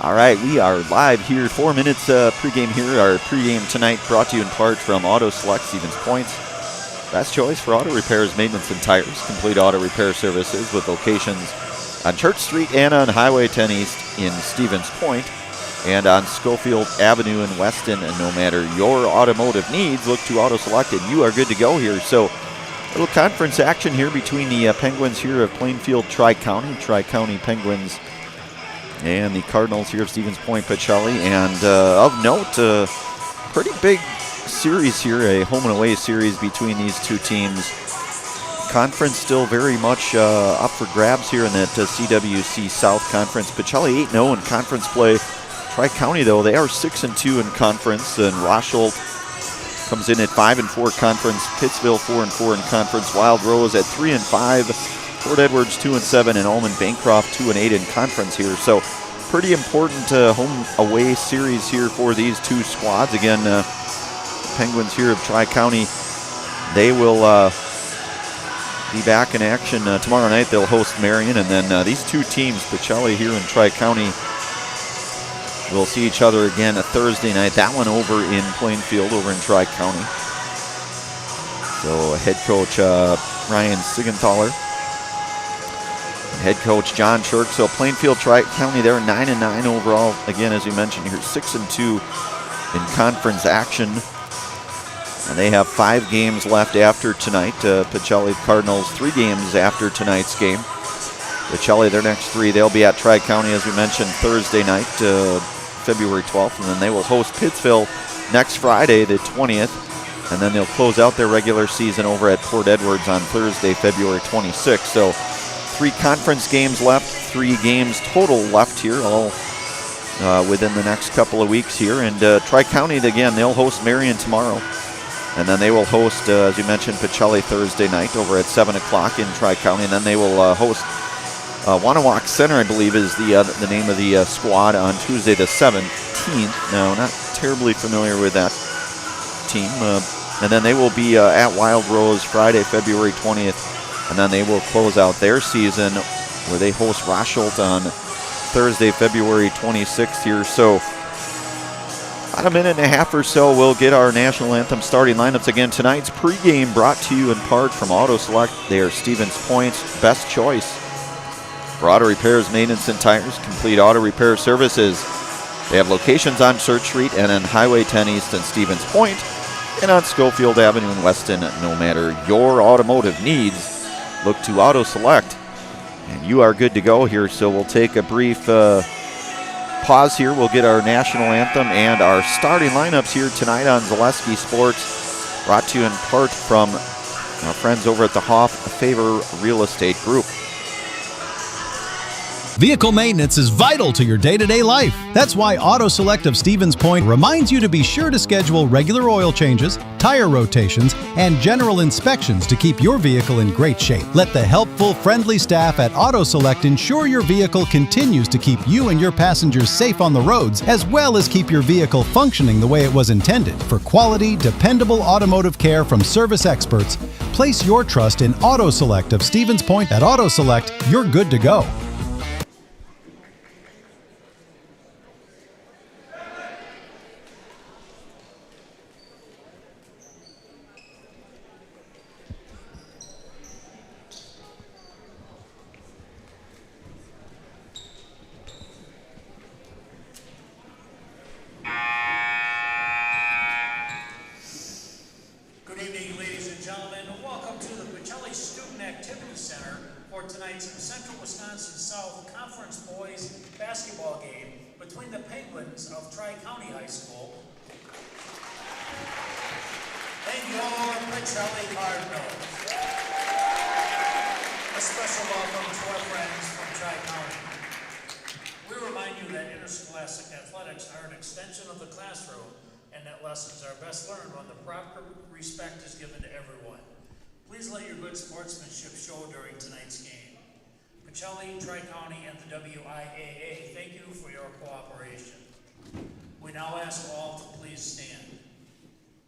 All right, we are live here. 4 minutes pregame here. Our pregame tonight brought to you in part from Auto Select, Stevens Point. Best choice for auto repairs, maintenance, and tires. Complete auto repair services with locations on Church Street and on Highway 10 East in Stevens Point and on Schofield Avenue in Weston. And no matter your automotive needs, look to Auto Select and you are good to go here. So a little conference action here between the Penguins here of Plainfield Tri-County Penguins, and the Cardinals here of Stevens Point, Pacelli. And of note, pretty big series here, a home and away series between these two teams. Conference still very much up for grabs here in that CWC South Conference. Pacelli 8-0 in conference play. Tri-County, though, they are 6-2 in conference, and Rosholt comes in at 5-4 conference. Pittsville 4-4 in conference. Wild Rose at 3-5. Fort Edwards 2-7, and Allman Bancroft 2-8 in conference here. So pretty important home-away series here for these two squads. Again, Penguins here of Tri-County, they will be back in action tomorrow night. They'll host Marion, and then these two teams, Pacelli here and Tri-County, will see each other again a Thursday night. That one over in Plainfield, over in Tri-County. So head coach Ryan Sigenthaler, head coach John Shirk. So Plainfield Tri-County, they're 9-9 overall. Again, as you mentioned here, 6-2 in conference action. And they have 5 games left after tonight. Pacelli Cardinals 3 games after tonight's game. Pacelli, their next 3, they'll be at Tri-County, as we mentioned, Thursday night, February 12th. And then they will host Pittsville next Friday, the 20th. And then they'll close out their regular season over at Fort Edwards on Thursday, February 26th. So 3 conference games left, 3 games total left here, all within the next couple of weeks here. And Tri-County, again, they'll host Marion tomorrow. And then they will host, as you mentioned, Pacelli Thursday night over at 7 o'clock in Tri-County. And then they will host Wanawak Center, I believe, is the name of the squad, on Tuesday the 17th. No, not terribly familiar with that team. And then they will be at Wild Rose Friday, February 20th. And then they will close out their season where they host Rosholt on Thursday, February 26th here. So about a minute and a half or so, we'll get our national anthem starting lineups. Again, tonight's pregame brought to you in part from Auto Select. They are Stevens Point's best choice for auto repairs, maintenance, and tires. Complete auto repair services. They have locations on Church Street and on Highway 10 East in Stevens Point and on Schofield Avenue in Weston. No matter your automotive needs, look to Auto Select, and you are good to go here. So we'll take a brief pause here. We'll get our national anthem and our starting lineups here tonight on Zaleski Sports, brought to you in part from our friends over at the Hoff Favor Real Estate Group. Vehicle maintenance is vital to your day-to-day life. That's why Auto Select of Stevens Point reminds you to be sure to schedule regular oil changes, tire rotations, and general inspections to keep your vehicle in great shape. Let the helpful, friendly staff at Auto Select ensure your vehicle continues to keep you and your passengers safe on the roads, as well as keep your vehicle functioning the way it was intended. For quality, dependable automotive care from service experts, place your trust in Auto Select of Stevens Point. At Auto Select, you're good to go. Pacelli, Tri-County, and the WIAA, thank you for your cooperation. We now ask all to please stand.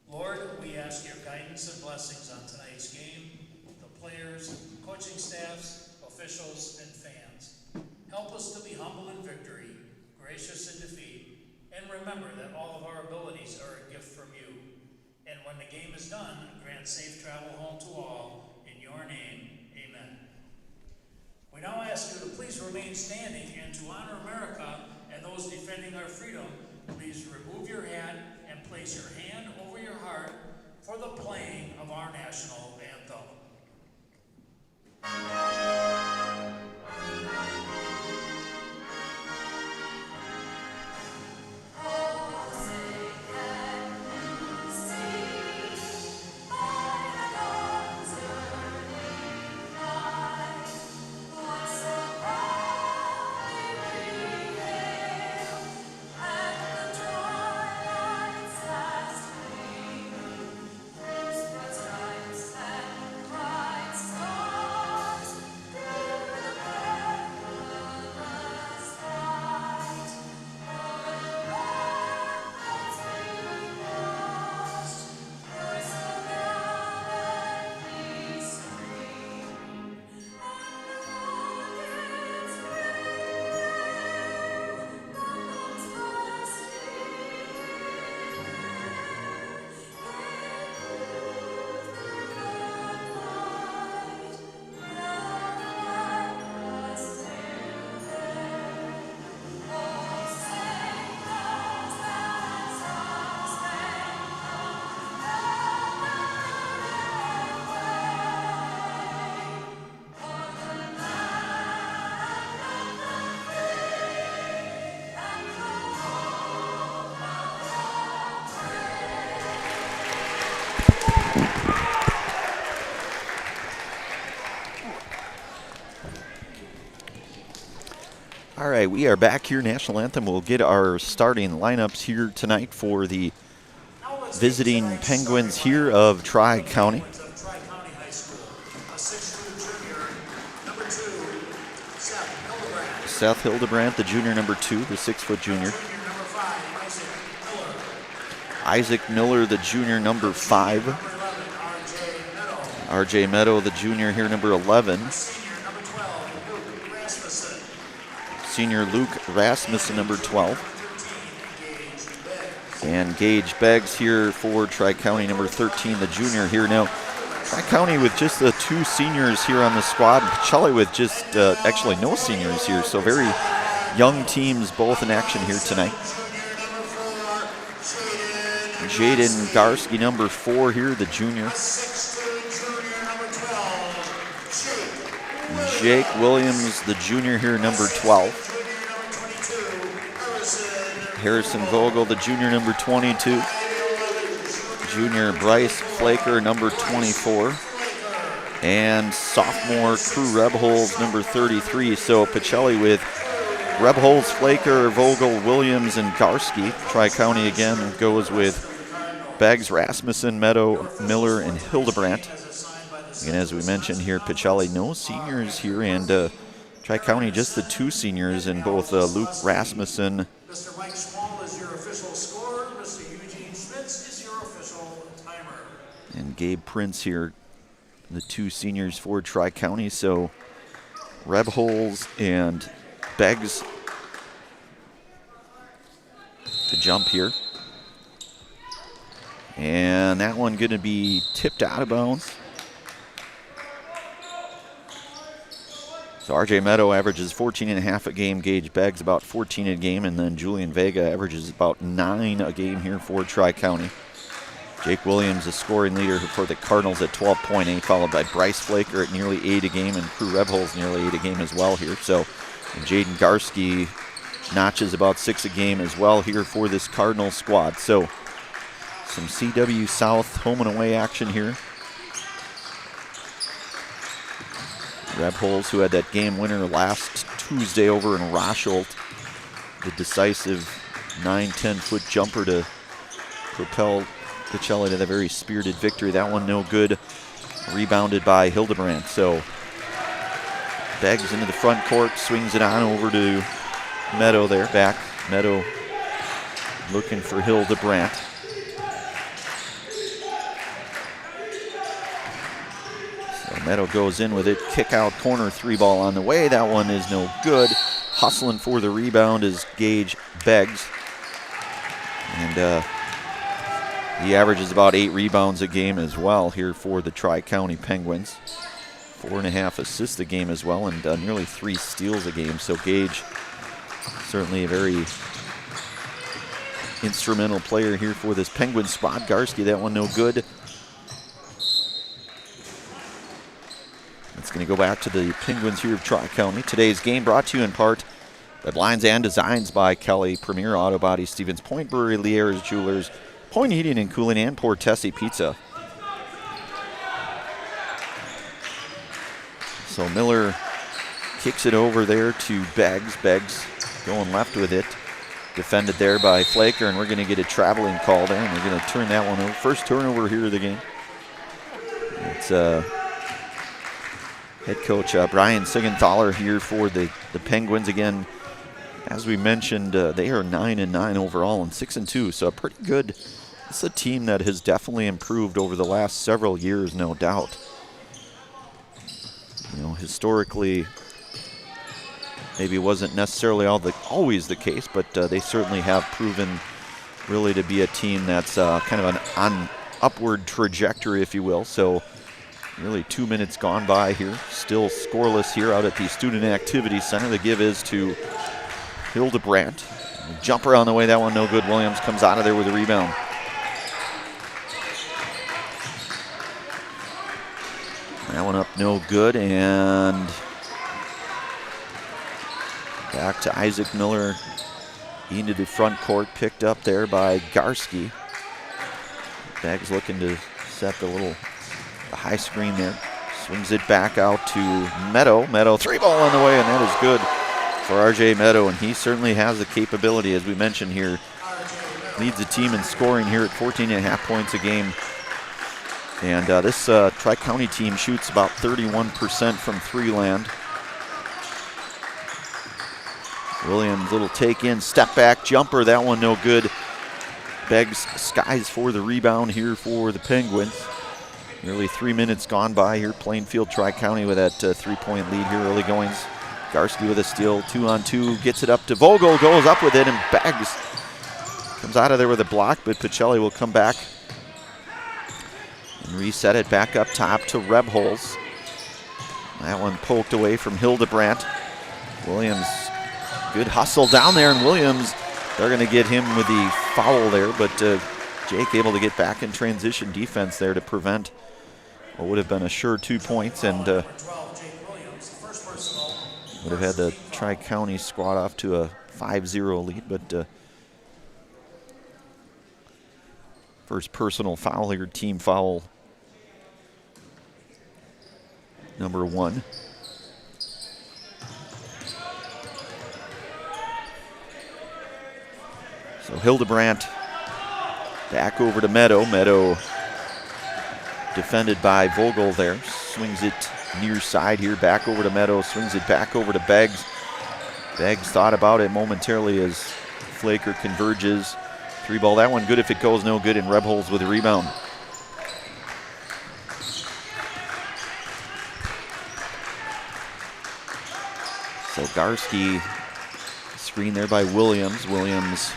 Lord, we ask your guidance and blessings on tonight's game, the players, coaching staffs, officials, and fans. Help us to be humble in victory, gracious remember that all of our abilities are a gift from you. And when the game is done, grant safe travel home to all. In your name, amen. We now ask you to please remain standing, and to honor America and those defending our freedom, please remove your hat and place your hand over your heart for the playing of our national anthem. All right, we are back here. National Anthem. We'll get our starting lineups here tonight for the visiting Penguins here of Tri-County. Seth Hildebrandt, the junior, number 2, the 6-foot junior. Isaac Miller, the junior, number 5. RJ Meadow, the junior here, number 11. Senior Luke Rasmussen, number 12. And Gage Beggs here for Tri-County, number 13, the junior here. Now, Tri-County with just the 2 seniors here on the squad. Pacelli with just actually no seniors here. So very young teams both in action here tonight. Jaden Garski, number 4 here, the junior. Jake Williams, the junior here, number 12. Harrison Vogel, the junior, number 22. Junior Bryce Flaker, number 24. And sophomore Crew Rebholz, number 33. So Pacelli with Rebholz, Flaker, Vogel, Williams, and Garski. Tri-County again goes with Beggs, Rasmussen, Meadow, Miller, and Hildebrandt. And as we mentioned here, Pacelli, no seniors here, and Tri-County just the 2 seniors, and both Luke Rasmussen. Mr. Mike Small is your official scorer. Mr. Eugene Schmitz is your official timer. And Gabe Prince here, the 2 seniors for Tri-County. So Rebholz and Beggs to jump here. And that one going to be tipped out of bounds. So RJ Meadow averages 14.5 a game. Gage Beggs about 14 a game. And then Julian Vega averages about 9 a game here for Tri-County. Jake Williams, the scoring leader for the Cardinals at 12.8, followed by Bryce Flaker at nearly 8 a game, and Crew Rebholz nearly 8 a game as well here. So Jaden Garski notches about 6 a game as well here for this Cardinals squad. So some CW South home and away action here. Rebholz, who had that game winner last Tuesday over in Rosholt, the decisive 9-10-foot jumper to propel Pacelli to the very spirited victory. That one no good, rebounded by Hildebrandt. So Beggs into the front court, swings it on over to Meadow there, back. Meadow looking for Hildebrandt. Meadow goes in with it, kick out corner, 3-ball on the way. That one is no good. Hustling for the rebound is Gage Beggs. And he averages about 8 rebounds a game as well here for the Tri-County Penguins. 4.5 assists a game as well, and nearly 3 steals a game. So Gage, certainly a very instrumental player here for this Penguin squad. Garski, that one no good. It's going to go back to the Penguins here of Tri-County. Today's game brought to you in part by Blinds and Designs by Kelly, Premier Auto Body, Stevens Point Brewery, Lier's Jewelers, Point Heating and Cooling, and Portesi Pizza. So Miller kicks it over there to Beggs. Beggs going left with it. Defended there by Flaker, and we're going to get a traveling call there, and we're going to turn that one over. First turnover here of the game. It's head coach Brian Sigenthaler here for the Penguins. Again, as we mentioned, they are 9-9 overall and 6-2, so pretty good. It's a team that has definitely improved over the last several years, no doubt. You know, historically, maybe it wasn't necessarily always the case, but they certainly have proven really to be a team that's kind of an upward trajectory, if you will. So nearly 2 minutes gone by here. Still scoreless here out at the Student Activity Center. The give is to Hildebrandt. Jumper on the way, that one no good. Williams comes out of there with a rebound. That one up no good, and back to Isaac Miller into the front court, picked up there by Garski. Baggs looking to set the high screen there. Swings it back out to Meadow. Meadow, 3-ball on the way, and that is good for RJ Meadow, and he certainly has the capability, as we mentioned here. Leads the team in scoring here at 14.5 points a game. And this Tri-County team shoots about 31% from three-land. Williams, little take in, step back, jumper, that one no good. Beggs skies for the rebound here for the Penguins. Nearly 3 minutes gone by here. Plainfield Tri-County with that 3-point lead here, early goings. Garski with a steal, 2-on-2, gets it up to Vogel, goes up with it, and Beggs comes out of there with a block, but Pacelli will come back and reset it back up top to Rebholz. That one poked away from Hildebrandt. Williams, good hustle down there, and Williams, they're going to get him with the foul there, but Jake able to get back in transition defense there to prevent what would have been a sure 2 points, and would have had the Tri-County squad off to a 5-0 lead, but first personal foul here, team foul number 1. So Hildebrandt back over to Meadow. Meadow defended by Vogel there. Swings it near side here, back over to Meadow. Swings it back over to Beggs. Beggs thought about it momentarily as Flaker converges. 3-ball, that one good if it goes, no good, and Rebholz with a rebound. So Garski, screen there by Williams. Williams,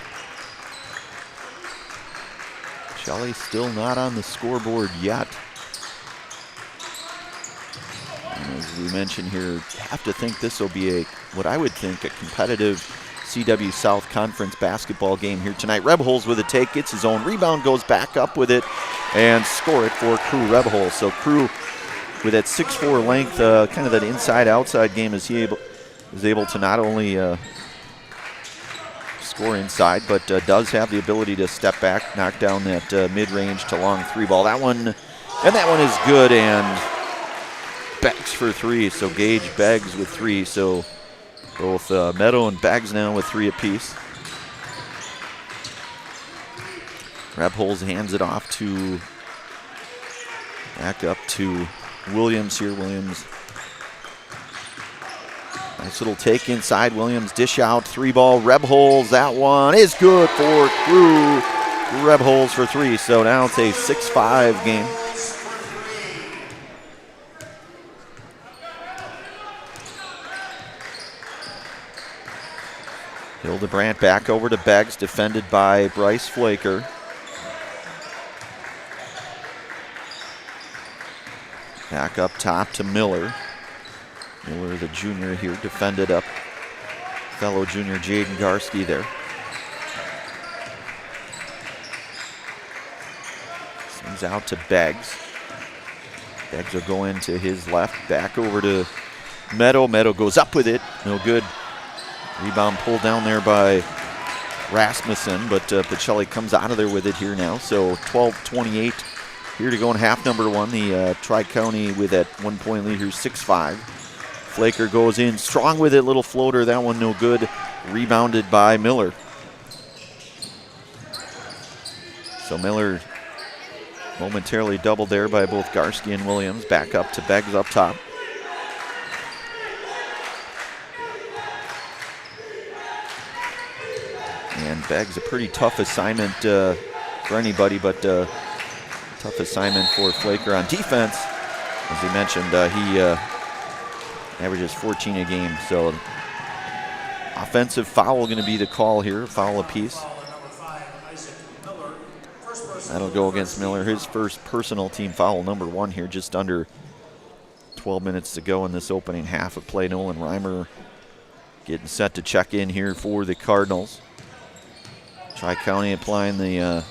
Shelley still not on the scoreboard yet. And as we mentioned here, have to think this will be what I would think a competitive CW South Conference basketball game here tonight. Rebholz with a take, gets his own rebound, goes back up with it, and score it for Crew Rebholz. So Crew with that 6'4" length, kind of that inside-outside game, is able to not only score inside, but does have the ability to step back, knock down that mid-range to long 3-ball. That one is good, and Beggs for 3. So Gage, Beggs with 3. So both Meadow and Beggs now with 3 apiece. Rebholz hands it off to, back up to Williams here. Williams, nice little take inside. Williams dish out, 3-ball. Rebholz, that one is good for Crew. Rebholz for 3. So now it's a 6-5 game. Hildebrandt back over to Beggs, defended by Bryce Flaker. Back up top to Miller. Miller, the junior here, defended up. Fellow junior Jaden Garski there. Sends out to Beggs. Beggs will go into his left, back over to Meadow. Meadow goes up with it, no good. Rebound pulled down there by Rasmussen, but Pacelli comes out of there with it here now. So 12-28 here to go in half number one. The Tri-County with that 1 point lead here, 6-5. Flaker goes in strong with it, little floater, that one no good. Rebounded by Miller. So Miller momentarily doubled there by both Garski and Williams. Back up to Beggs up top. And Beggs, a pretty tough assignment for anybody, but tough assignment for Flaker on defense. As he mentioned, he averages 14 a game. So offensive foul going to be the call here, foul apiece. That'll go against Miller, his first personal team foul, number 1 here, just under 12 minutes to go in this opening half of play. Nolan Reimer getting set to check in here for the Cardinals. Tri-County applying the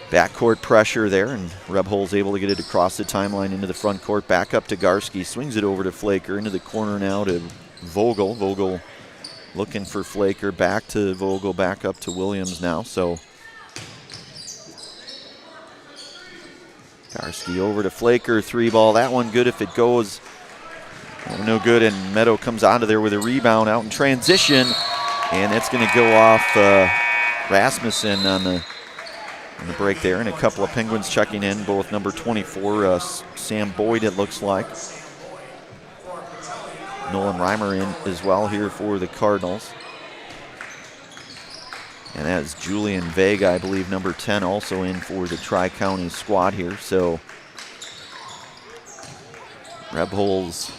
backcourt pressure there, and Rebholz able to get it across the timeline into the front court. Back up to Garski, swings it over to Flaker, into the corner now to Vogel. Vogel looking for Flaker, back to Vogel, back up to Williams now. So Garski over to Flaker, 3-ball. That one good if it goes. Oh, no good, and Meadow comes onto there with a rebound out in transition, and it's going to go off Rasmussen on the break there. And a couple of Penguins checking in, both number 24, Sam Boyd, it looks like. Nolan Reimer in as well here for the Cardinals. And that is Julian Vega, I believe, number 10, also in for the Tri-County squad here. So Rebholz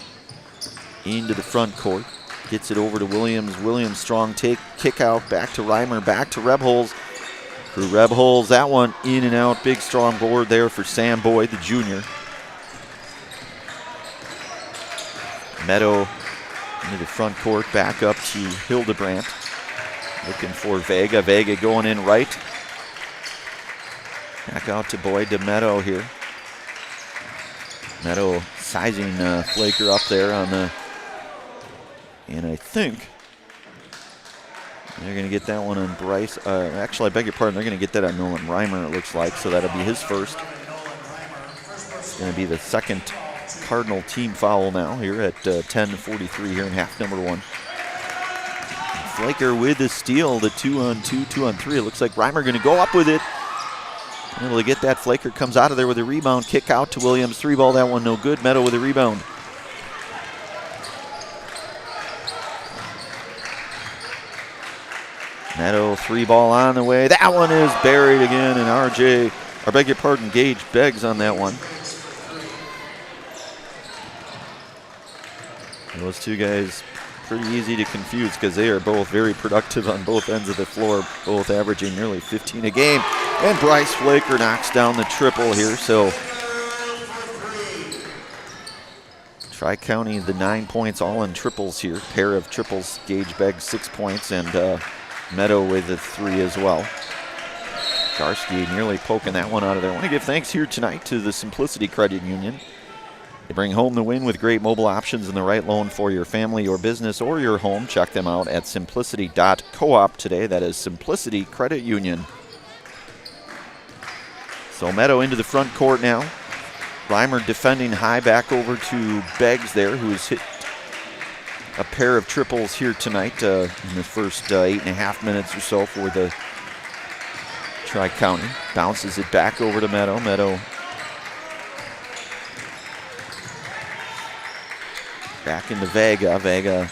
into the front court, gets it over to Williams. Williams, strong take, kick out, back to Reimer, back to Rebholz. For Rebholz, that one in and out, big strong board there for Sam Boyd, the junior. Meadow into the front court, back up to Hildebrandt. Looking for Vega. Vega going in right. Back out to Boyd to Meadow here. Meadow sizing Flaker up there on the, and I think they're going to get that one on Bryce. Actually, I beg your pardon, they're going to get that on Nolan Reimer, it looks like, so that'll be his first. It's going to be the second Cardinal team foul now here at 10:43 here in half number one. Flaker with the steal, the 2-on-2, 2-on-3. It looks like Reimer going to go up with it. Able to get that. Flaker comes out of there with a rebound, kick out to Williams. 3-ball, that one no good. Meadow with a rebound. Meadow, 3-ball on the way. That one is buried again, and Gage Beggs on that one. Those two guys pretty easy to confuse because they are both very productive on both ends of the floor, both averaging nearly 15 a game. And Bryce Flaker knocks down the triple here. So Tri-County, the 9 points all in triples here. Pair of triples, Gage Beggs 6 points, and Meadow with a 3 as well. Garski nearly poking that one out of there. I want to give thanks here tonight to the Simplicity Credit Union. They bring home the win with great mobile options and the right loan for your family, your business, or your home. Check them out at simplicity.coop today. That is Simplicity Credit Union. So Meadow into the front court now. Reimer defending high, back over to Beggs there, who's hit a pair of triples here tonight in the first 8.5 minutes or so for the Tri-County. Bounces it back over to Meadow. Meadow back into Vega. Vega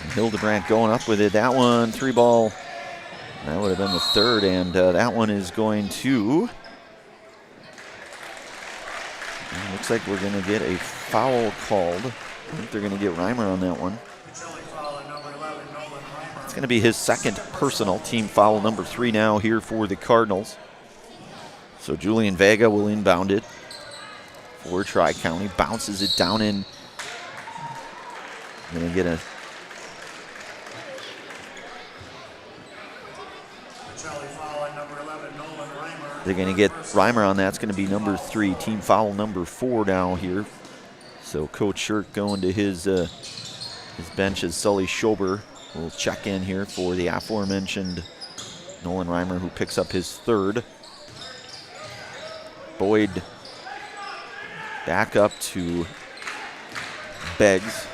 and Hildebrandt going up with it. That one, 3-ball. That would have been the third, and that one is going to. Looks like we're going to get a foul called I think they're going to get Reimer on that one. Pacelli foul on number 11, Nolan Reimer. It's going to be his second personal, team foul number 3 now here for the Cardinals. So Julian Vega will inbound it for Tri-County. Bounces it down in. Going to get a. Pacelli foul on number 11, Nolan Reimer. They're going to get Reimer on that. It's going to be number 3, team foul number 4 now here. So Coach Shirk going to his bench as Sully Schober will check in here for the aforementioned Nolan Reimer, who picks up his 3rd. Boyd back up to Beggs.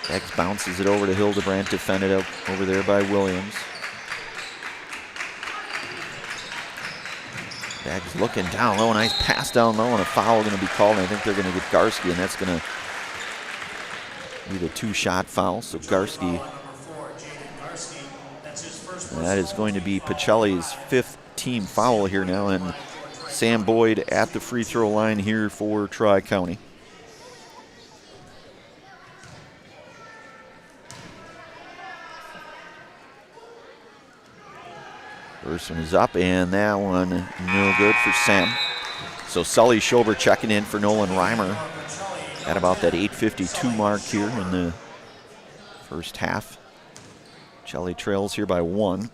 Beggs bounces it over to Hildebrandt, defended up over there by Williams. Beggs looking down low, nice pass down low, and a foul going to be called. And I think they're going to get Garski, and that's going to be the 2-shot foul. So Garski, and that is going to be Pacelli's 5th team foul here now, and Sam Boyd at the free throw line here for Tri-County. First one is up, and that one no good for Sam. So Sully Schober checking in for Nolan Reimer at about that 8:52 mark here in the first half. Pacelli trails here by 1.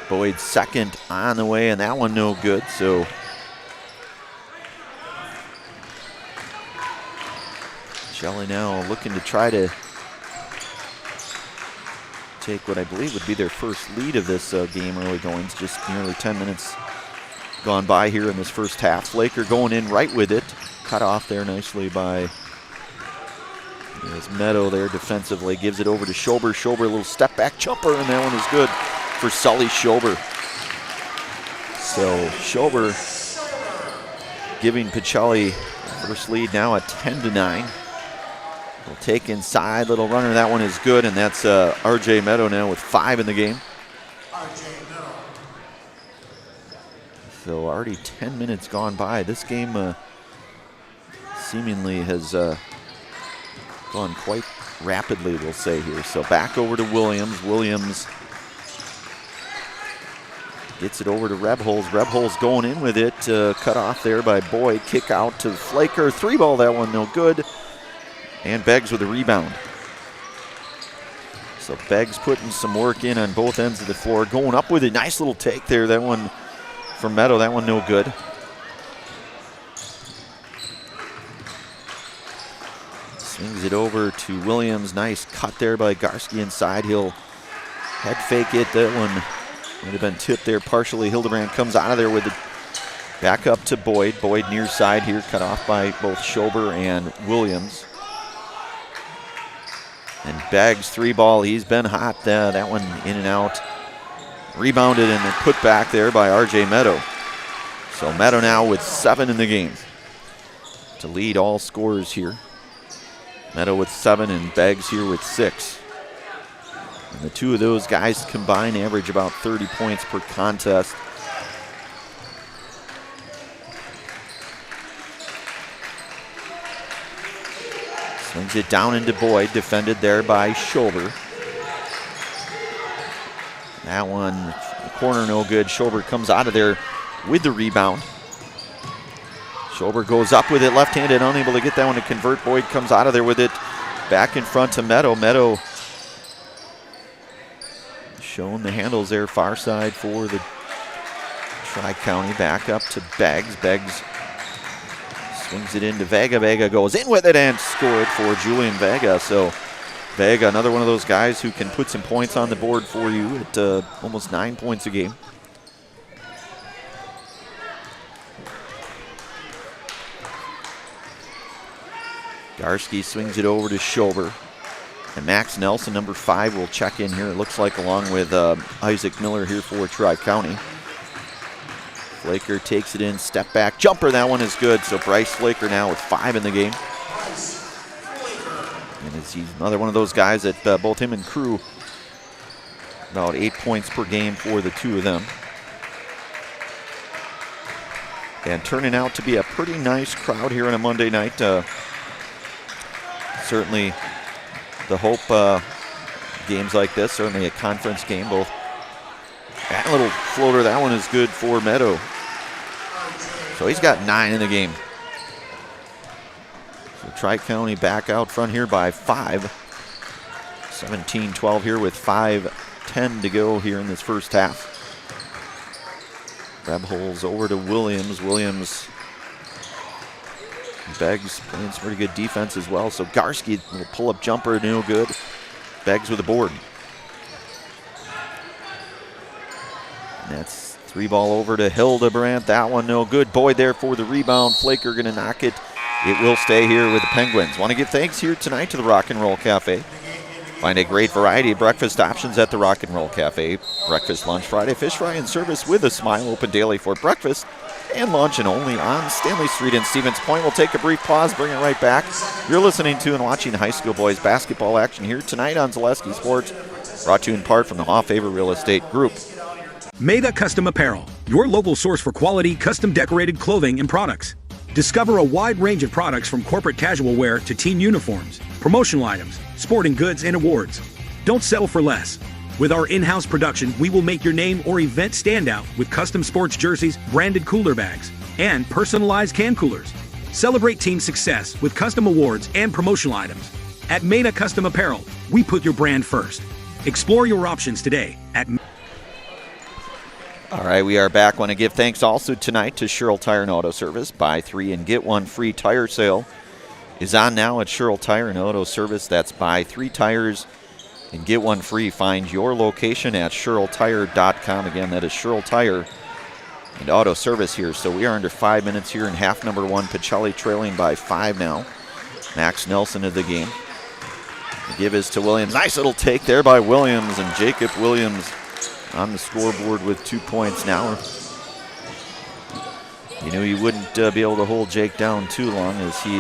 Boyd second on the way, and that one no good. So Pacelli now looking to try to take what I believe would be their first lead of this game early goings. Just nearly 10 minutes gone by here in this first half. Flaker going in right with it. Cut off there nicely by Meadow there defensively. Gives it over to Schober. Schober, a little step back jumper, and that one is good for Sully Schober. So Schober giving Pacelli first lead now at 10-9. Will take inside, little runner, that one is good, and that's R.J. Meadow now with 5 in the game. So already 10 minutes gone by. This game seemingly has gone quite rapidly, we'll say here. So back over to Williams. Williams gets it over to Rebholz. Rebholz going in with it, cut off there by Boyd. Kick out to Flaker. 3-ball, that one no good. And Beggs with a rebound. So Beggs putting some work in on both ends of the floor. Going up with a nice little take there. That one from Meadow, that one no good. Swings it over to Williams. Nice cut there by Garski inside. He'll head fake it. That one would have been tipped there partially. Hildebrandt comes out of there with it. Back up to Boyd. Boyd near side here, cut off by both Schober and Williams. And Beggs 3-ball, he's been hot. That one in and out. Rebounded and then put back there by R.J. Meadow. So Meadow now with 7 in the game to lead all scorers here. Meadow with 7 and Beggs here with 6. And the two of those guys combined average about 30 points per contest. Swings it down into Boyd, defended there by Schober. That one, the corner no good. Schober comes out of there with the rebound. Schober goes up with it, left-handed, unable to get that one to convert. Boyd comes out of there with it, back in front to Meadow. Meadow showing the handles there, far side for the Tri-County. Back up to Beggs. Beggs swings it into Vega. Vega goes in with it and scored for Julian Vega. So Vega, another one of those guys who can put some points on the board for you at almost 9 points a game. Garski swings it over to Schober. And Max Nelson, number 5, will check in here, it looks like, along with Isaac Miller here for Tri-County. Flaker takes it in, step back, jumper, that one is good. So Bryce Flaker now with 5 in the game. And he's another one of those guys that both him and Crew, about 8 points per game for the two of them. and turning out to be a pretty nice crowd here on a Monday night. Certainly the hope games like this, certainly a conference game, both. That little floater, that one is good for Meadow. So he's got 9 in the game. So Tri-County back out front here by 5. 17-12 here with 5:10 to go here in this first half. Rebholes over to Williams. Williams, Beggs playing some pretty good defense as well. So Garski, little pull-up jumper, no good. Beggs with a board. And that's 3-ball over to Hildebrandt. That one no good. Boyd there for the rebound. Flaker going to knock it. It will stay here with the Penguins. Want to give thanks here tonight to the Rock and Roll Cafe. Find a great variety of breakfast options at the Rock and Roll Cafe. Breakfast, lunch, Friday, fish fry, and service with a smile. Open daily for breakfast and lunch, and only on Stanley Street in Stevens Point. We'll take a brief pause, bring it right back. You're listening to and watching high school boys basketball action here tonight on Zaleski Sports, brought to you in part from the Hoff-Favor Real Estate Group. Maida Custom Apparel, your local source for quality, custom decorated clothing and products. Discover a wide range of products from corporate casual wear to team uniforms, promotional items, sporting goods, and awards. Don't settle for less. With our in-house production, we will make your name or event stand out with custom sports jerseys, branded cooler bags, and personalized can coolers. Celebrate team success with custom awards and promotional items. At Maida Custom Apparel, we put your brand first. Explore your options today at... All right, we are back. Want to give thanks also tonight to Sherrill Tire and Auto Service. Buy 3 and get 1 free tire sale is on now at Sherrill Tire and Auto Service. That's buy 3 tires and get 1 free. Find your location at SherrillTire.com. Again, that is Sherrill Tire and Auto Service here. So we are under 5 minutes here in half number 1. Pacelli trailing by 5 now. Max Nelson of the game. The give is to Williams. Nice little take there by Williams, and Jacob Williams on the scoreboard with 2 points now. You knew you wouldn't be able to hold Jake down too long, as he,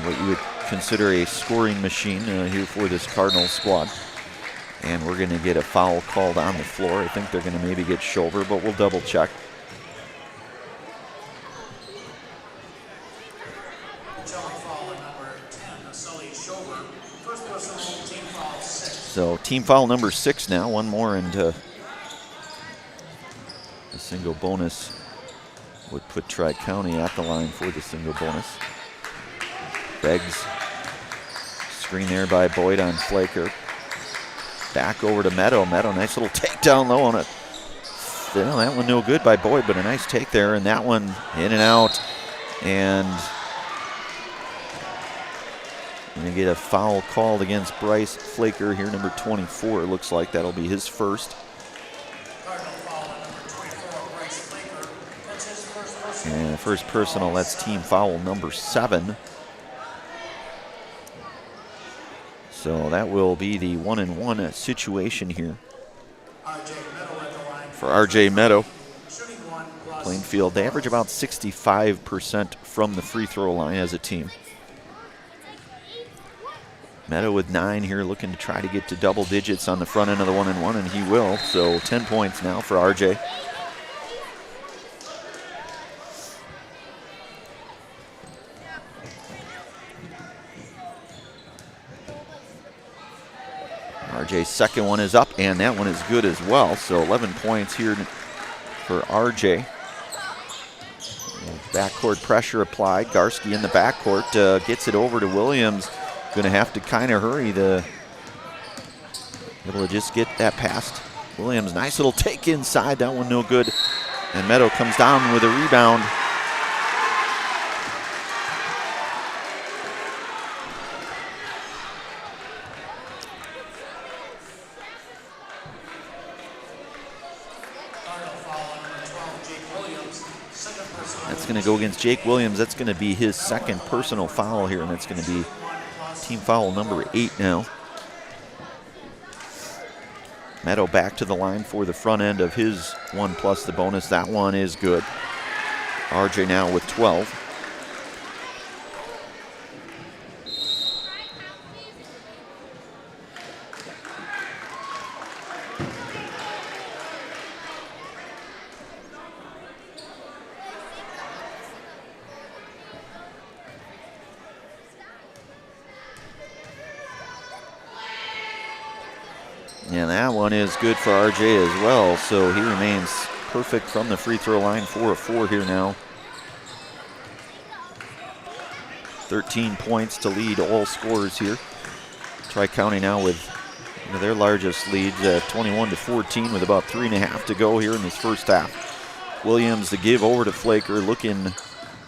what you would consider a scoring machine here for this Cardinals squad. And we're going to get a foul called on the floor. I think they're going to maybe get shoulder, but we'll double check. So team foul number 6 now, 1 more, and a single bonus would put Tri-County at the line for the single bonus. Beggs, screen there by Boyd on Flaker. Back over to Meadow. Meadow, nice little takedown low on it. Well, that one no good by Boyd, but a nice take there, and that one in and out. And going to get a foul called against Bryce Flaker here, number 24. It looks like that'll be his first. And first personal, that's team foul number 7. So that will be the 1-and-1 situation here for RJ Meadow. Plainfield, they average about 65% from the free throw line as a team. Meadow with 9 here, looking to try to get to double digits on the front end of the 1-and-1, and he will. So 10 points now for RJ. RJ's second one is up, and that one is good as well. So 11 points here for RJ. Backcourt pressure applied. Garski in the backcourt gets it over to Williams. Going to have to kind of hurry to able to just get that past Williams. Nice little take inside. That one no good. And Meadow comes down with a rebound. That's going to go against Jake Williams. That's going to be his second personal foul here, and that's going to be team foul number 8 now. Meadow back to the line for the front end of his 1 plus the bonus. That one is good. RJ now with 12. And that one is good for RJ as well, so he remains perfect from the free throw line, 4 of 4 here now. 13 points to lead all scorers here. Tri-County now with their largest lead, 21-14 with about 3.5 to go here in this first half. Williams the give over to Flaker, looking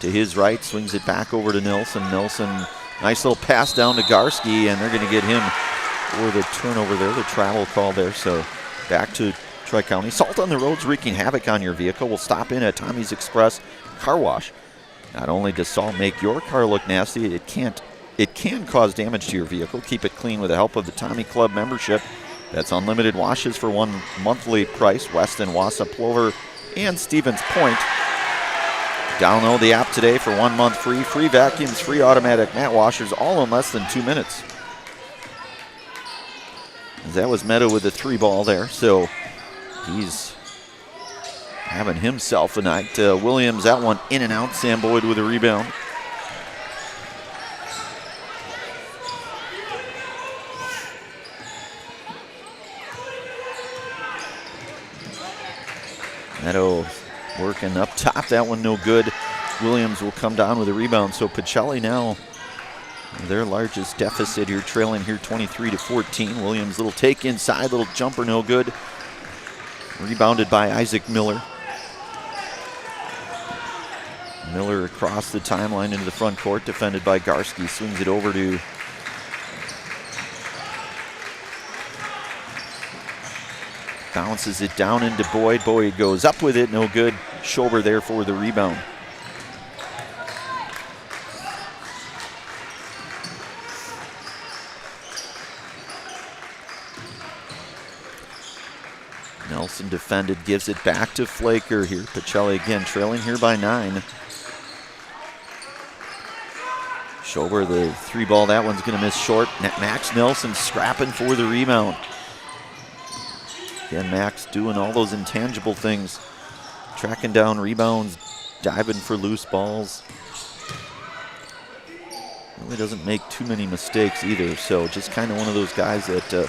to his right, swings it back over to Nelson. Nelson, nice little pass down to Garski, and they're going to get him for the turnover there, the travel call there. So back to Tri-County. Salt on the roads wreaking havoc on your vehicle. We'll stop in at Tommy's Express Car Wash. Not only does salt make your car look nasty, it can cause damage to your vehicle. Keep it clean with the help of the Tommy Club membership. That's unlimited washes for one monthly price. Weston, Wausau, Plover, and Stevens Point. Download the app today for 1 month free. Free vacuums, free automatic mat washers, all in less than 2 minutes. That was Meadow with the 3 ball there, so he's having himself a night. Williams, that one in and out. Sam Boyd with a rebound. Meadow working up top. That one no good. Williams will come down with a rebound. So Pacelli now their largest deficit here, trailing here 23-14. Williams, little take inside, little jumper no good. Rebounded by Isaac Miller. Miller across the timeline into the front court, defended by Garski. Swings it over to bounces it down into Boyd. Boyd goes up with it, no good. Schober there for the rebound. Nelson defended, gives it back to Flaker here. Pacelli again trailing here by 9. Schober, the 3 ball, that one's going to miss short. Max Nelson scrapping for the rebound. Again, Max doing all those intangible things. Tracking down rebounds, diving for loose balls. Really doesn't make too many mistakes either, so just kind of one of those guys that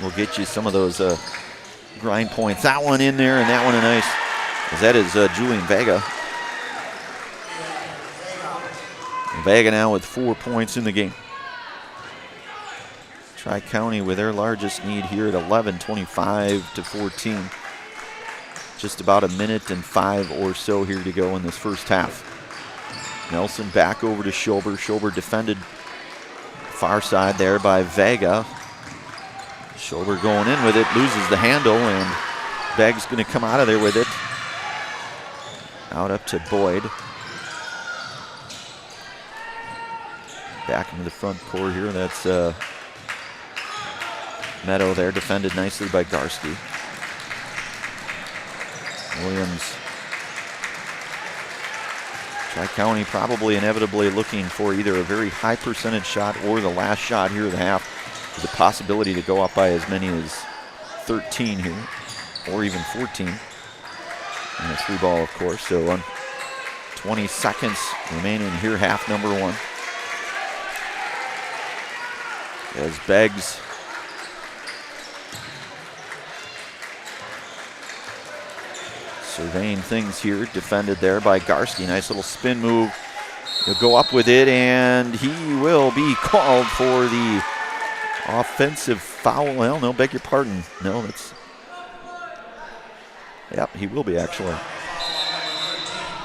will get you some of those grind points. That one in there, and that one a nice, as that is Julian Vega. Vega now with 4 points in the game. Tri-County with their largest need here at 11, 25-14. Just about a minute and 5 or so here to go in this first half. Nelson back over to Schober. Schober defended far side there by Vega. Schober going in with it, loses the handle, and Beg's going to come out of there with it. Out up to Boyd. Back into the front court here. That's Meadow there, defended nicely by Garski. Williams. Tri-County probably inevitably looking for either a very high percentage shot or the last shot here of the half. There's a possibility to go up by as many as 13 here, or even 14. And a 3 ball, of course. So 20 seconds remaining here, half number 1. As Beggs surveying things here, defended there by Garski. Nice little spin move. He'll go up with it, and he will be called for the offensive foul. Well, no, beg your pardon. No, that's... Yep, he will be actually.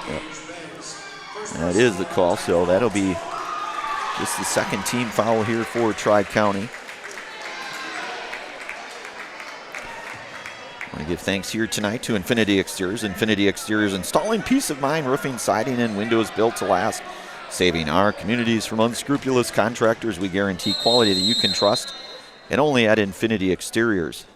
Yep. That is the call, so that'll be just the second team foul here for Tri-County. I want to give thanks here tonight to Infinity Exteriors. Infinity Exteriors, installing peace of mind, roofing, siding, and windows built to last. Saving our communities from unscrupulous contractors. We guarantee quality that you can trust, and only at Infinity Exteriors.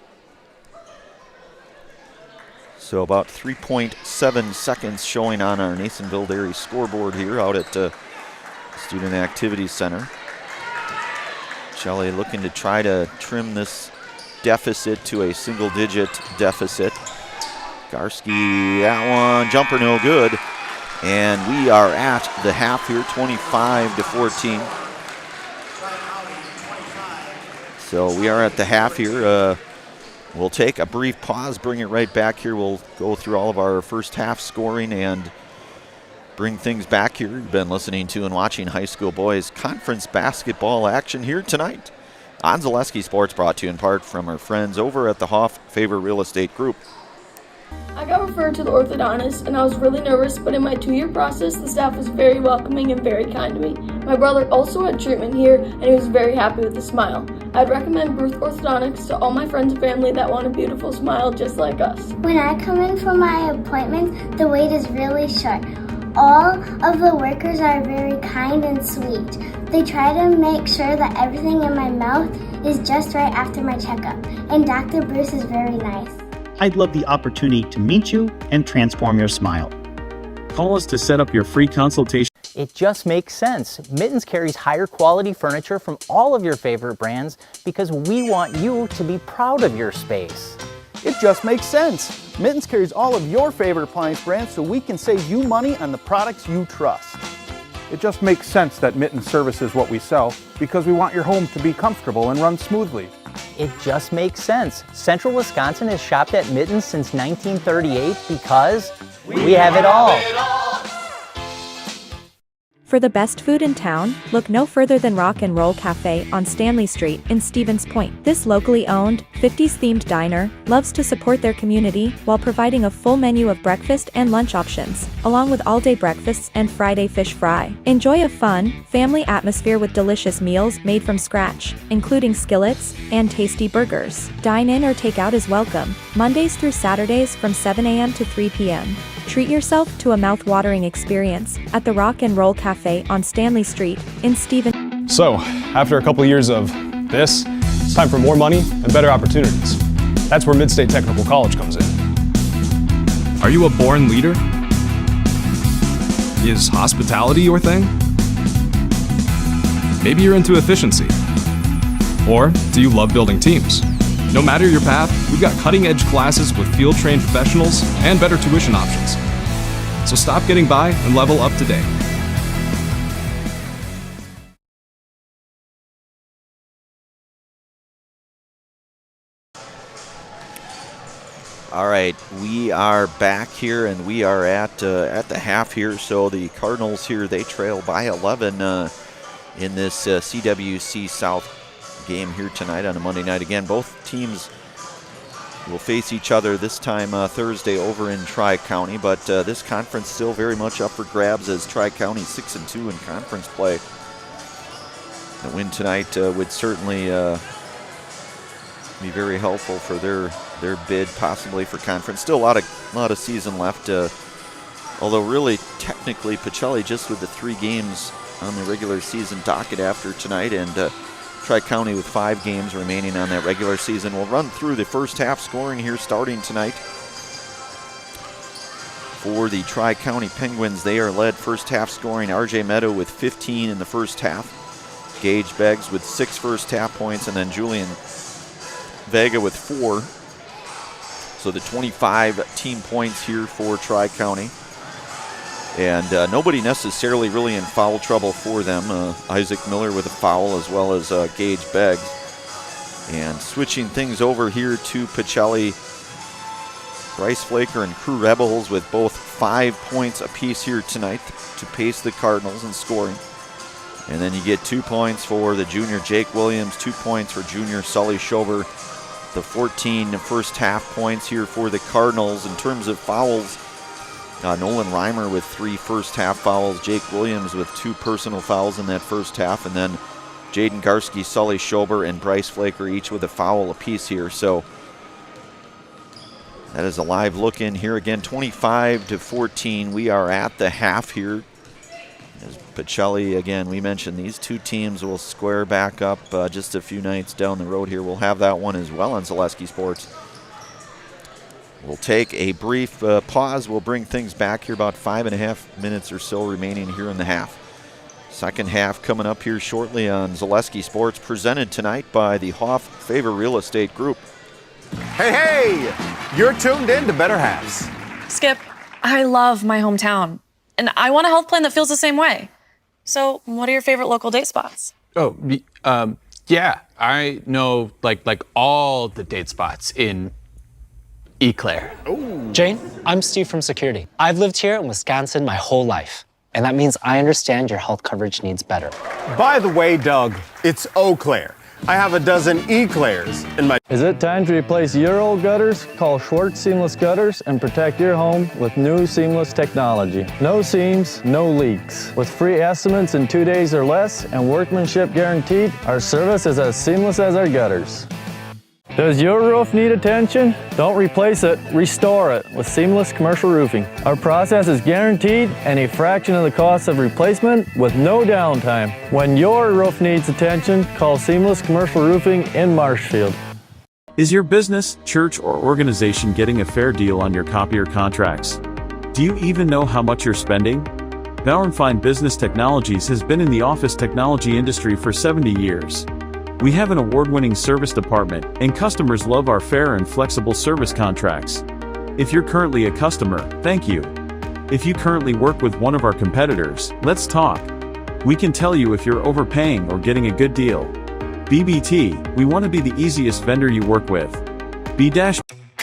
So about 3.7 seconds showing on our Nasonville Dairy scoreboard here out at Student Activities Center. Shelley looking to try to trim this deficit to a single-digit deficit. Garski, that one, jumper no good. And we are at the half here, 25-14. So we are at the half here. We'll take a brief pause, bring it right back here. We'll go through all of our first half scoring and bring things back here. You've been listening to and watching high school boys conference basketball action here tonight on Zaleski Sports, brought to you in part from our friends over at the Hoff Favor Real Estate Group. I got referred to the orthodontist and I was really nervous, but in my 2-year process, the staff was very welcoming and very kind to me. My brother also had treatment here and he was very happy with a smile. I'd recommend Bruce Orthodontics to all my friends and family that want a beautiful smile just like us. When I come in for my appointment, the wait is really short. All of the workers are very kind and sweet. They try to make sure that everything in my mouth is just right after my checkup, and Dr. Bruce is very nice. I'd love the opportunity to meet you and transform your smile. Call us to set up your free consultation. It just makes sense. Mittens carries higher quality furniture from all of your favorite brands because we want you to be proud of your space. It just makes sense. Mittens carries all of your favorite appliance brands so we can save you money on the products you trust. It just makes sense that Mittens services what we sell because we want your home to be comfortable and run smoothly. It just makes sense. Central Wisconsin has shopped at Mittens since 1938 because we have it all. For the best food in town, look no further than Rock and Roll Cafe on Stanley Street in Stevens Point. This locally owned, 50s-themed diner loves to support their community while providing a full menu of breakfast and lunch options, along with all-day breakfasts and Friday fish fry. Enjoy a fun, family atmosphere with delicious meals made from scratch, including skillets and tasty burgers. Dine in or take out is welcome, Mondays through Saturdays from 7 a.m. to 3 p.m. Treat yourself to a mouth-watering experience at the Rock and Roll Cafe on Stanley Street in Stevens. So, after a couple years of this, it's time for more money and better opportunities. That's where Mid-State Technical College comes in. Are you a born leader? Is hospitality your thing? Maybe you're into efficiency. Or do you love building teams? No matter your path, we've got cutting-edge classes with field-trained professionals and better tuition options. So stop getting by and level up today. All right, we are back here, and we are at the half here. So the Cardinals here, they trail by 11 in this CWC South game here tonight on a Monday night. Again, both teams will face each other this time Thursday over in Tri-County, but this conference still very much up for grabs as Tri-County 6-2 in conference play. A win tonight would certainly be very helpful for their bid possibly for conference. Still a lot of season left, although really technically Pacelli just with the 3 games on the regular season docket after tonight, and Tri-County with 5 games remaining on that regular season. We'll run through the first half scoring here starting tonight. For the Tri-County Penguins, they are led first half scoring RJ Meadow with 15 in the first half. Gage Beggs with 6 first half points, and then Julian Vega with 4. So the 25 team points here for Tri-County. And nobody necessarily really in foul trouble for them. Isaac Miller with a foul, as well as Gage Beggs. And switching things over here to Pacelli, Bryce Flaker and Crew Rebels with both 5 points apiece here tonight to pace the Cardinals in scoring. And then you get 2 points for the junior Jake Williams, 2 points for junior Sully Schober. The 14 first half points here for the Cardinals. In terms of fouls, Nolan Reimer with 3 first half fouls, Jake Williams with 2 personal fouls in that first half, and then Jaden Garski, Sully Schober, and Bryce Flaker each with a foul apiece here. So that is a live look in here again, 25-14. We are at the half here. As Pacelli, again, we mentioned these 2 teams will square back up just a few nights down the road here. We'll have that one as well on Zaleski Sports. We'll take a brief pause. We'll bring things back here, about 5.5 minutes or so remaining here in the half. Second half coming up here shortly on Zaleski Sports, presented tonight by the Hoff Favor Real Estate Group. Hey, you're tuned in to Better Halves. Skip, I love my hometown, and I want a health plan that feels the same way. So what are your favorite local date spots? Oh, yeah. I know like all the date spots in Eclair. Jane, I'm Steve from security. I've lived here in Wisconsin my whole life, and that means I understand your health coverage needs better. By the way, Doug, it's Eau Claire. I have a dozen Eclairs in my... Is it time to replace your old gutters? Call Schwartz Seamless Gutters and protect your home with new seamless technology. No seams, no leaks. With free estimates in 2 days or less and workmanship guaranteed, our service is as seamless as our gutters. Does your roof need attention? Don't replace it, restore it with Seamless Commercial Roofing. Our process is guaranteed and a fraction of the cost of replacement with no downtime. When your roof needs attention, call Seamless Commercial Roofing in Marshfield. Is your business, church, or organization getting a fair deal on your copier contracts? Do you even know how much you're spending? Bauer & Fine Business Technologies has been in the office technology industry for 70 years. We have an award-winning service department, and customers love our fair and flexible service contracts. If you're currently a customer, thank you. If you currently work with one of our competitors, let's talk. We can tell you if you're overpaying or getting a good deal. BBT, we want to be the easiest vendor you work with.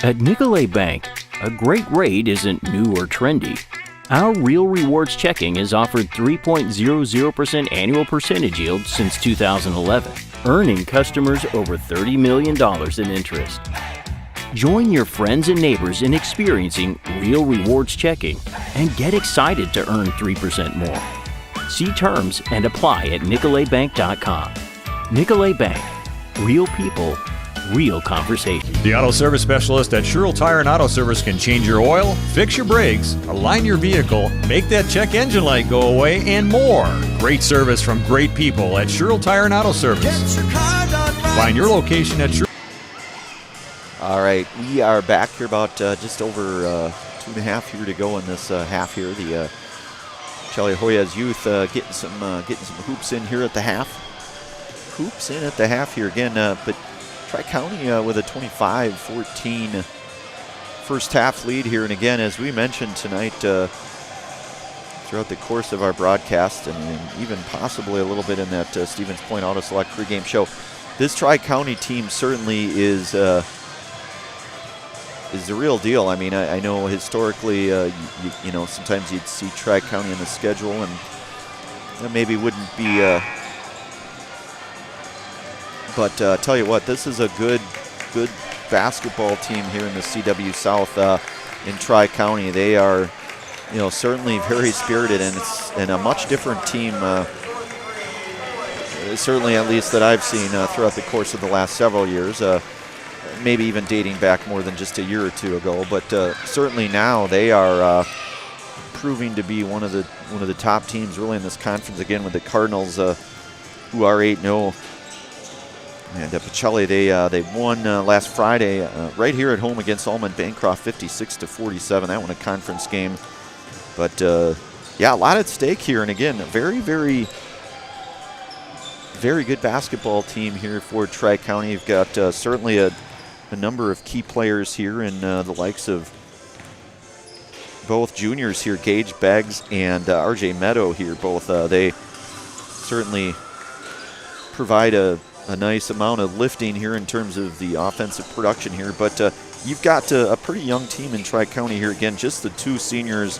At Nicolay Bank, a great rate isn't new or trendy. Our Real Rewards checking has offered 3.00% annual percentage yield since 2011, earning customers over $30 million in interest. Join your friends and neighbors in experiencing Real Rewards checking and get excited to earn 3% more. See terms and apply at nicolaybank.com. Nicolay Bank. Real people, real conversation. The auto service specialist at Sherrill Tire and Auto Service can change your oil, fix your brakes, align your vehicle, make that check engine light go away, and more. Great service from great people at Sherrill Tire and Auto Service. Find your location at Sherrill. All right, we are back here about just over 2.5 here to go in this half here. The Pacelli Hoyas youth getting some hoops in here at the half. Hoops in at the half here again, but Tri-County with a 25-14 first half lead here. And again, as we mentioned tonight throughout the course of our broadcast and even possibly a little bit in that Stevens Point Auto Select pregame show, this Tri-County team certainly is the real deal. I mean, I know historically, you know, sometimes you'd see Tri-County in the schedule and maybe wouldn't be but tell you what, this is a good basketball team here in the CW South in Tri-County. They are, you know, certainly very spirited, and it's a much different team, certainly at least that I've seen throughout the course of the last several years, maybe even dating back more than just a year or two ago. But certainly now they are proving to be one of the top teams really in this conference. Again, with the Cardinals, who are 8-0. And Pacelli, they won last Friday right here at home against Allman Bancroft, 56-47. That one a conference game. But yeah, a lot at stake here. And again, a very, very, very good basketball team here for Tri-County. You've got certainly a number of key players here in the likes of both juniors here, Gage Beggs and RJ Meadow here. Both they certainly provide a nice amount of lifting here in terms of the offensive production here. But you've got a pretty young team in Tri-County here. Again, just the two seniors,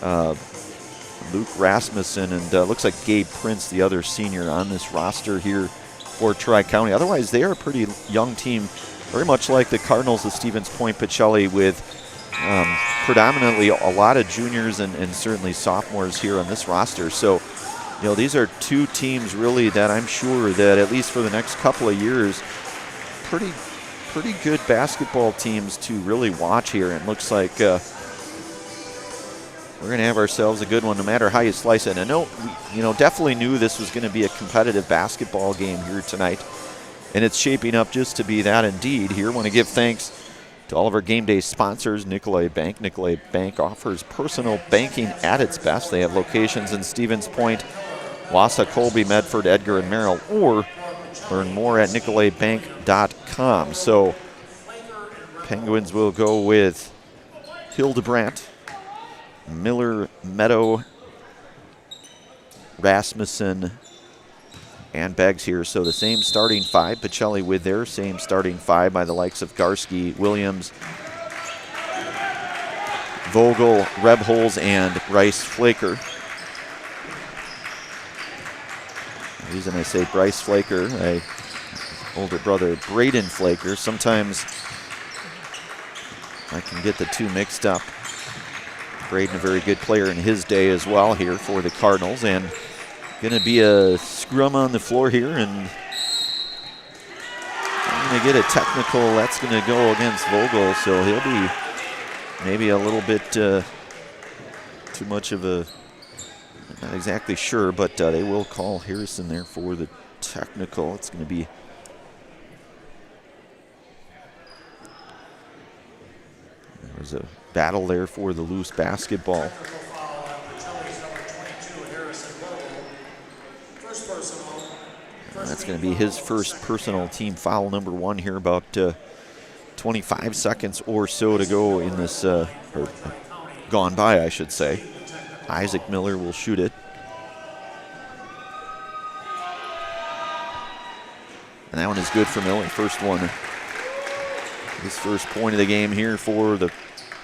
Luke Rasmussen and looks like Gabe Prince, the other senior on this roster here for Tri-County. Otherwise, they are a pretty young team, very much like the Cardinals of Stevens Point Pacelli, with predominantly a lot of juniors and certainly sophomores here on this roster. So, you know, these are two teams really that I'm sure that at least for the next couple of years, pretty good basketball teams to really watch here. And it looks like we're going to have ourselves a good one no matter how you slice it. And I know, you know, definitely knew this was going to be a competitive basketball game here tonight. And it's shaping up just to be that indeed here. I want to give thanks to all of our game day sponsors. Nicolay Bank. Nicolay Bank offers personal banking at its best. They have locations in Stevens Point, Wausau, Colby, Medford, Edgar, and Merrill, or learn more at nicolaybank.com. So Penguins will go with Hildebrandt, Miller, Meadow, Rasmussen, and Beggs here. So the same starting five. Pacelli with their same starting five by the likes of Garski, Williams, Vogel, Rebholz, and Bryce Flaker. The reason I say Bryce Flaker, my older brother Braden Flaker, sometimes I can get the two mixed up. Braden, a very good player in his day as well here for the Cardinals, and going to be a scrum on the floor here, and I'm going to get a technical. That's going to go against Vogel, so he'll be maybe a little bit too much of a, not exactly sure, but they will call Harrison there for the technical. It's going to be there's a battle there for the loose basketball. That's going to be his first personal team foul, number one here, about 25 seconds or so to go in this, or gone by, I should say. Isaac Miller will shoot it. And that one is good for Miller, first one. His first point of the game here for the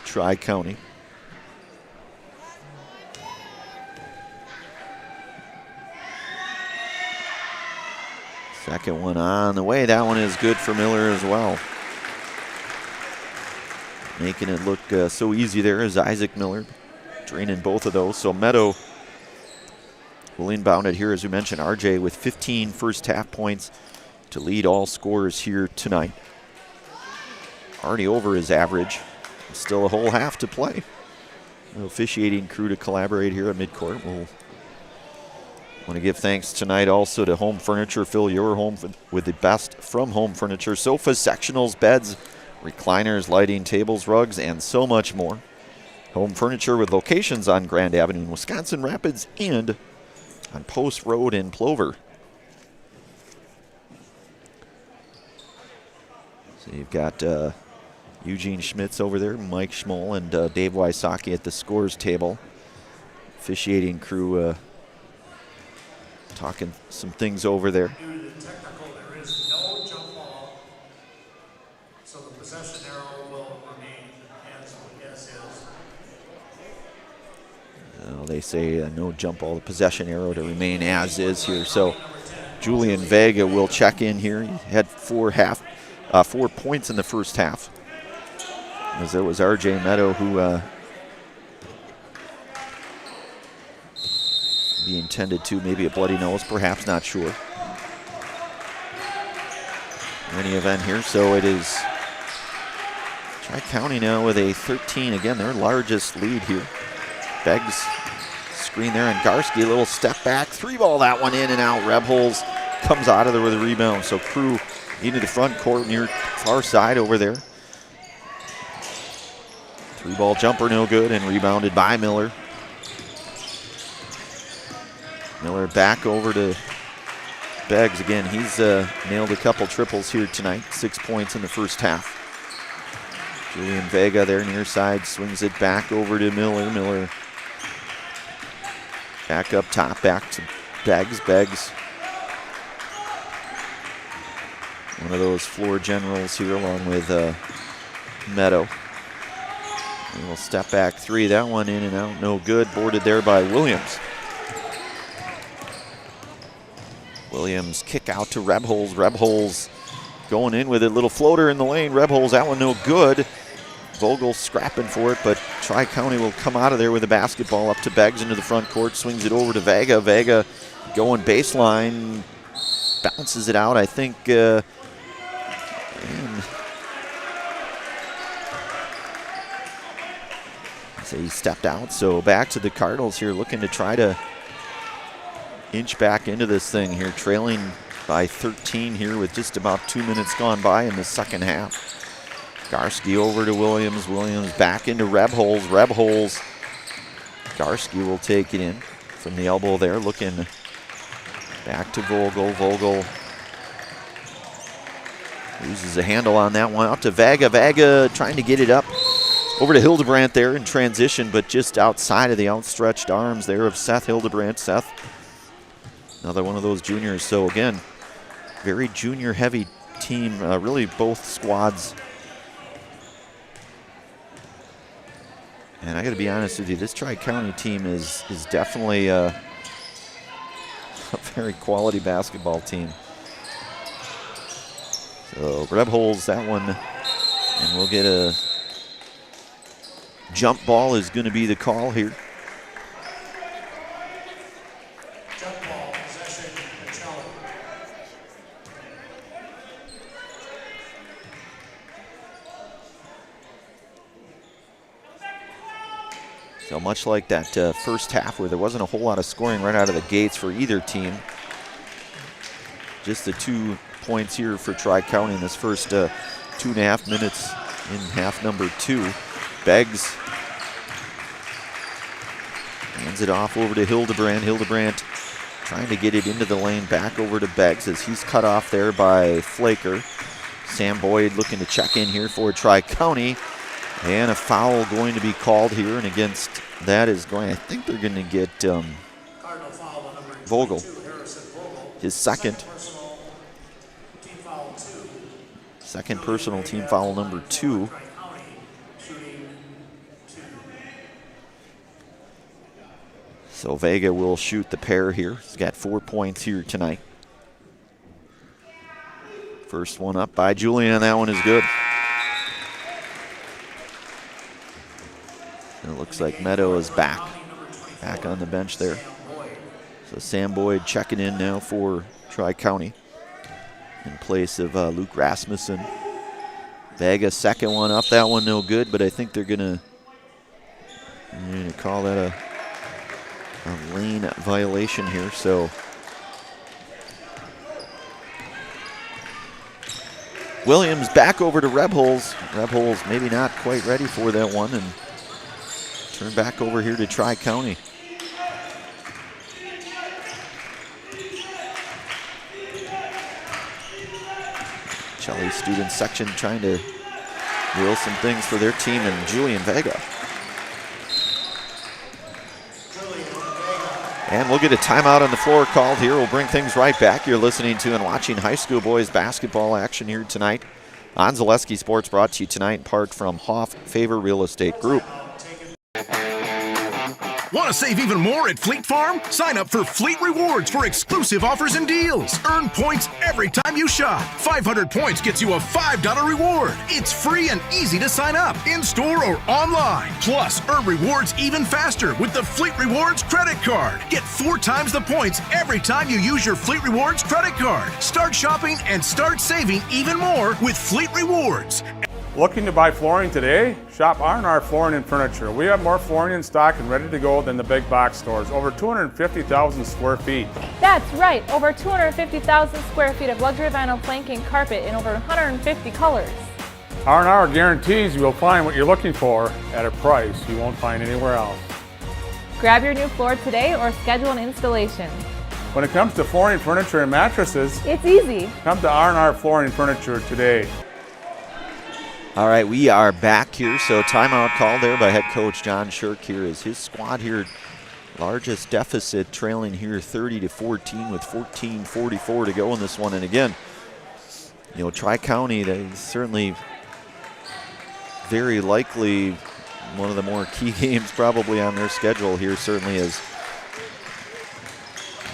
Tri-County. Second one on the way. That one is good for Miller as well. Making it look so easy there is Isaac Miller, draining both of those. So Meadow will inbound it here, as we mentioned. RJ with 15 first half points to lead all scorers here tonight. Already over his average. Still a whole half to play. The officiating crew to collaborate here at midcourt. We'll want to give thanks tonight also to Home Furniture. Fill your home with the best from Home Furniture. Sofas, sectionals, beds, recliners, lighting, tables, rugs, and so much more. Home Furniture with locations on Grand Avenue in Wisconsin Rapids and on Post Road in Plover. So you've got Eugene Schmitz over there, Mike Schmoll, and Dave Wysocki at the scores table. Officiating crew talking some things over there. Due to the technical, there is no jump ball, so the possession arrow will remain as is. They say no jump ball, the possession arrow to remain as is here. So Julian Vega will check in here. He had 4 points in the first half, as there was RJ Meadow who be intended to, maybe a bloody nose, perhaps, not sure. In any event here, so it is Tri-County now with a 13, again, their largest lead here. Beggs screen there, and Garski, a little step back, 3-ball that one in and out. Rebholz comes out of there with a rebound. So crew into the front court near far side over there. 3-ball jumper, no good, and rebounded by Miller. Miller back over to Beggs again. He's nailed a couple triples here tonight. 6 points in the first half. Julian Vega there near side swings it back over to Miller. Miller back up top, back to Beggs. Beggs, one of those floor generals here along with Meadow. A little step back three. That one in and out, no good. Boarded there by Williams. Williams kick out to Rebholz. Rebholz going in with a little floater in the lane. Rebholz, that one no good. Vogel scrapping for it, but Tri-County will come out of there with a basketball up to Beggs into the front court. Swings it over to Vega. Vega going baseline. Bounces it out, I think. He stepped out, so back to the Cardinals here, looking to try to inch back into this thing here, trailing by 13 here with just about 2 minutes gone by in the second half. Garski over to Williams. Williams back into Rebholz. Rebholz. Garski will take it in from the elbow there, looking back to Vogel. Vogel loses a handle on that one. Out to Vega. Vega trying to get it up. Over to Hildebrandt there in transition, but just outside of the outstretched arms there of Seth Hildebrandt. Seth Another one of those juniors. So again, very junior heavy team, really both squads. And I got to be honest with you, this Tri-County team is definitely a very quality basketball team. So Rebels that one, and we'll get a jump ball is going to be the call here. Jump ball, possession, Pacelli. So much like that first half where there wasn't a whole lot of scoring right out of the gates for either team. Just the 2 points here for Tri-County in this first 2.5 minutes in half number 2. Beggs hands it off over to Hildebrandt. Hildebrandt trying to get it into the lane, back over to Beggs as he's cut off there by Flaker. Sam Boyd looking to check in here for Tri-County. And a foul going to be called here, and against that is going, I think they're going to get Vogel, his second personal team foul number 2. So Vega will shoot the pair here. He's got 4 points here tonight. First one up by Julian, and that one is good. And it looks like Meadow is back on the bench there. So Sam Boyd checking in now for Tri-County in place of Luke Rasmussen. Vega second one up, that one no good, but I think they're gonna call that a lane violation here. So Williams back over to Rebels. Rebels maybe not quite ready for that one, and turn back over here to Tri-County. Pacelli student section trying to will some things for their team, and Julian Vega. And we'll get a timeout on the floor called here. We'll bring things right back. You're listening to and watching high school boys basketball action here tonight on Zaleski Sports, brought to you tonight in part from Hoff Favor Real Estate Group. Want to save even more at Fleet Farm? Sign up for Fleet Rewards for exclusive offers and deals. Earn points every time you shop. 500 points gets you a $5 reward. It's free and easy to sign up, in-store or online. Plus, earn rewards even faster with the Fleet Rewards credit card. Get 4 times the points every time you use your Fleet Rewards credit card. Start shopping and start saving even more with Fleet Rewards. Looking to buy flooring today? Shop R&R Flooring and Furniture. We have more flooring in stock and ready to go than the big box stores. Over 250,000 square feet. That's right, over 250,000 square feet of luxury vinyl planking carpet in over 150 colors. R&R guarantees you will find what you're looking for at a price you won't find anywhere else. Grab your new floor today or schedule an installation. When it comes to flooring, furniture, and mattresses, it's easy. Come to R&R Flooring and Furniture today. All right, we are back here. So timeout call there by head coach John Shirk here as his squad here, largest deficit, trailing here 30-14 with 14:44 to go in this one. And again, Tri-County, they certainly very likely one of the more key games probably on their schedule here, certainly as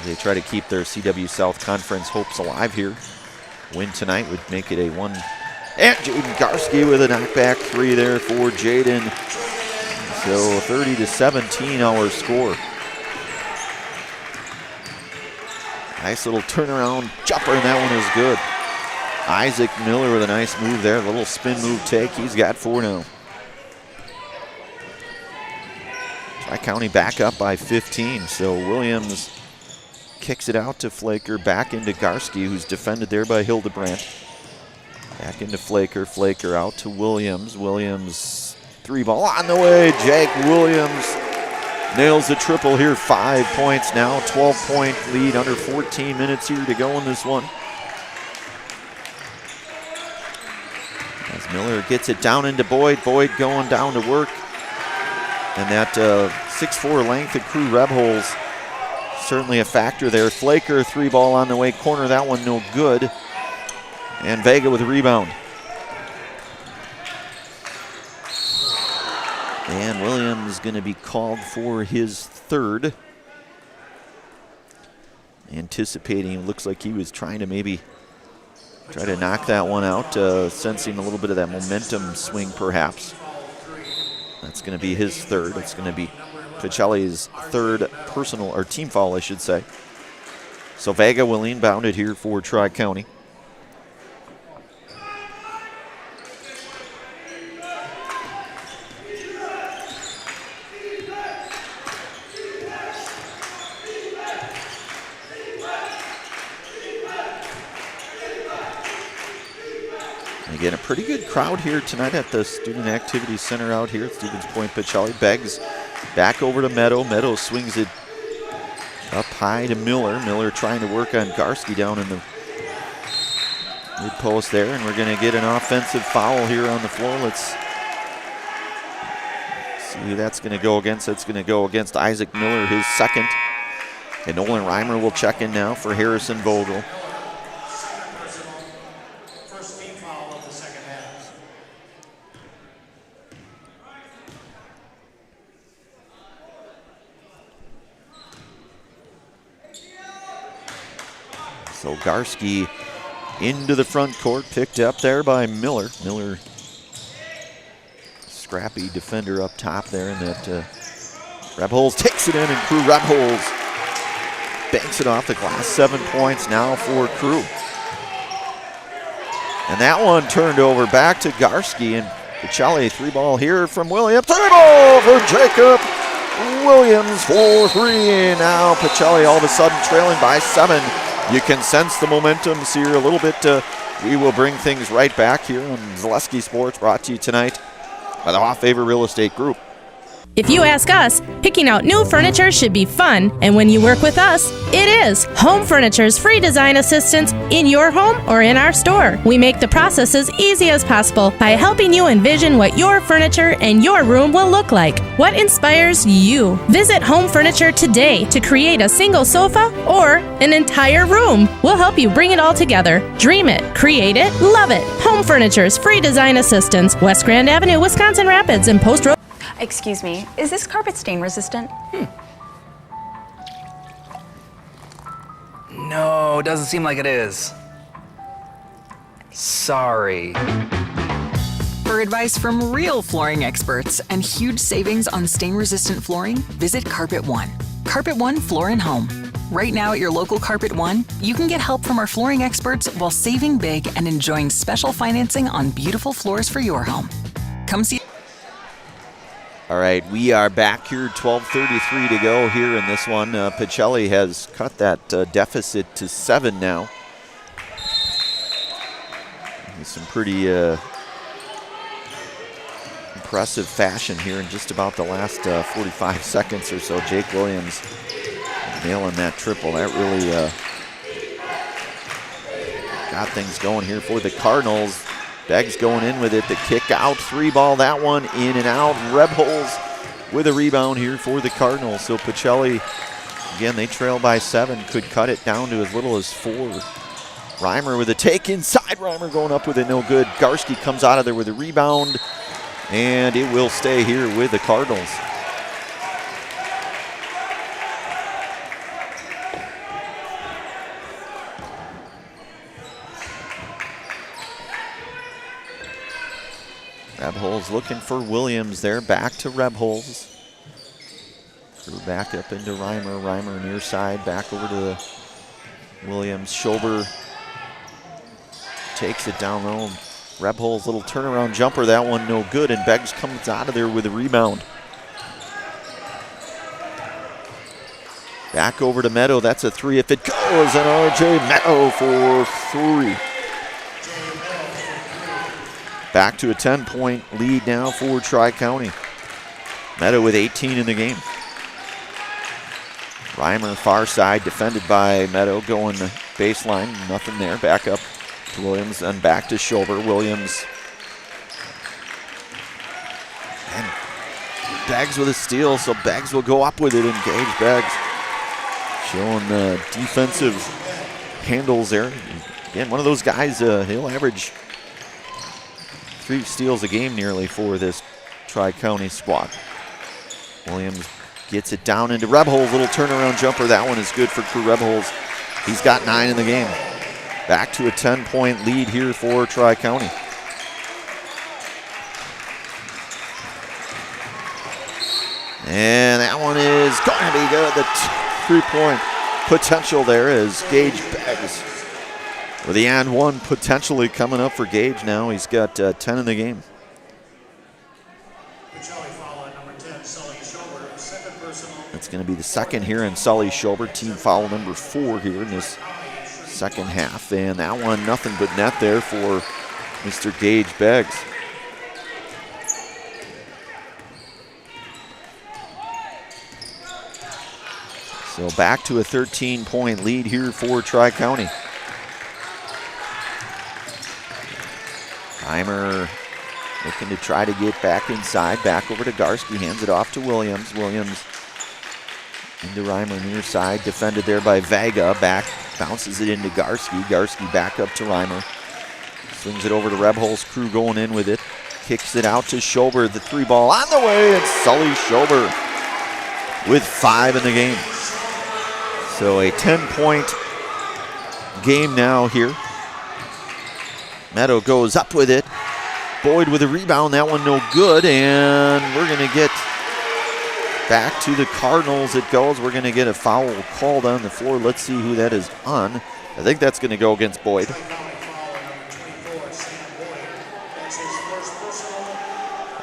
they try to keep their CW South Conference hopes alive here. Win tonight would make it a 1. And Jaden Garski with a knockback 3 there for Jaden. So 30-17 our score. Nice little turnaround jumper, and that one is good. Isaac Miller with a nice move there, a little spin move take. He's got 4 now. Tri-County back up by 15, so Williams kicks it out to Flaker, back into Garski, who's defended there by Hildebrandt. Back into Flaker, Flaker out to Williams. Williams, 3 ball on the way. Jake Williams nails the triple here, 5 points now, 12-point lead, under 14 minutes here to go in this one. As Miller gets it down into Boyd, Boyd going down to work. And that 6'4" length of Crew Rebels certainly a factor there. Flaker, 3-ball on the way, corner, that one no good. And Vega with a rebound. And Williams going to be called for his third. Anticipating, looks like he was trying to maybe try to knock that one out, sensing a little bit of that momentum swing perhaps. That's going to be his third. It's going to be Pacelli's third personal, or team foul, I should say. So Vega will inbound it here for Tri-County. Again, a pretty good crowd here tonight at the Student Activity Center out here at Stevens Point. Pacelli begs back over to Meadow. Meadow swings it up high to Miller. Miller trying to work on Garski down in the mid post there, and we're going to get an offensive foul here on the floor. Let's see who that's going to go against. That's going to go against Isaac Miller, his second. And Nolan Reimer will check in now for Harrison Vogel. So Garski into the front court, picked up there by Miller. Miller, scrappy defender up top there, and that Rebholz takes it in, and Crew Rebholz banks it off the glass. 7 points now for Crew. And that one turned over back to Garski, and Pacelli, 3-ball here from Williams. 3-ball for Jacob Williams for 3. And now Pacelli all of a sudden trailing by 7. You can sense the momentum here a little bit. We will bring things right back here on Zaleski Sports, brought to you tonight by the Hoff Favor Real Estate Group. If you ask us, picking out new furniture should be fun, and when you work with us, it is. Home Furniture's free design assistance in your home or in our store. We make the process as easy as possible by helping you envision what your furniture and your room will look like. What inspires you? Visit Home Furniture today to create a single sofa or an entire room. We'll help you bring it all together. Dream it, create it, love it. Home Furniture's free design assistance, West Grand Avenue, Wisconsin Rapids, and Post Road. Excuse me, is this carpet stain resistant? No, doesn't seem like it is. Sorry. For advice from real flooring experts and huge savings on stain-resistant flooring, visit Carpet One. Carpet One Floor and Home. Right now at your local Carpet One, you can get help from our flooring experts while saving big and enjoying special financing on beautiful floors for your home. Come see. All right, we are back here, 12:33 to go here in this one. Pacelli has cut that deficit to 7 now. In some pretty impressive fashion here in just about the last 45 seconds or so. Jake Williams nailing that triple. That really got things going here for the Cardinals. Beggs going in with it, the kick out, 3-ball, that one in and out. Rebholz with a rebound here for the Cardinals. So Pacelli, again, they trail by 7, could cut it down to as little as 4. Reimer with a take inside, Reimer going up with it, no good. Garski comes out of there with a rebound, and it will stay here with the Cardinals. Rebholz looking for Williams there. Back to Rebholz. Threw back up into Reimer. Reimer near side. Back over to Williams. Schober takes it down low. Rebholz little turnaround jumper. That one no good. And Beggs comes out of there with a rebound. Back over to Meadow. That's a 3 if it goes. And RJ Meadow for 3. Back to a 10-point lead now for Tri-County. Meadow with 18 in the game. Reimer far side, defended by Meadow, going baseline, nothing there. Back up to Williams, then back to Schober. Williams. And Beggs with a steal, so Beggs will go up with it. Engage Beggs. showing the defensive handles there. Again, one of those guys, he'll average 3 steals a game nearly for this Tri-County squad. Williams gets it down into Rebholz, little turnaround jumper. That one is good for Crew Rebholz. He's got 9 in the game. Back to a 10-point lead here for Tri-County. And that one is going to be good. The 3-point potential there is Gage Beggs. With the and one potentially coming up for Gage now. He's got 10 in the game. That's going to be the second here in Sully Schober. Team foul number 4 here in this second half. And that one, nothing but net there for Mr. Gage Beggs. So back to a 13-point lead here for Tri-County. Reimer looking to try to get back inside, back over to Garski, hands it off to Williams. Williams into Reimer near side, defended there by Vega, back, bounces it into Garski. Garski back up to Reimer. Swings it over to Rebholz, Crew going in with it. Kicks it out to Schober, the 3 ball on the way, and Sully Schober with 5 in the game. So a 10-point game now here. Meadow goes up with it. Boyd with a rebound. That one no good. And we're going to get back to the Cardinals. It goes. We're going to get a foul called on the floor. Let's see who that is on. I think that's going to go against Boyd.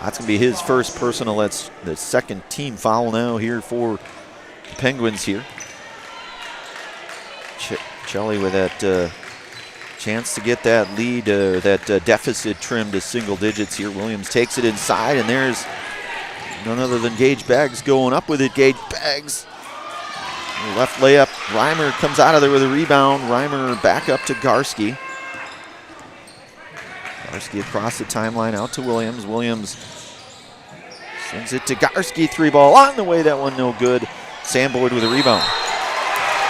That's going to be his first personal. That's the second team foul now here for the Penguins here. Pacelli with that chance to get that lead, that deficit trimmed to single digits here. Williams takes it inside, and there's none other than Gage Beggs going up with it. Gage Beggs, left layup. Reimer comes out of there with a rebound. Reimer back up to Garski. Garski across the timeline out to Williams. Williams sends it to Garski. 3 ball on the way. That one no good. Sam Boyd with a rebound.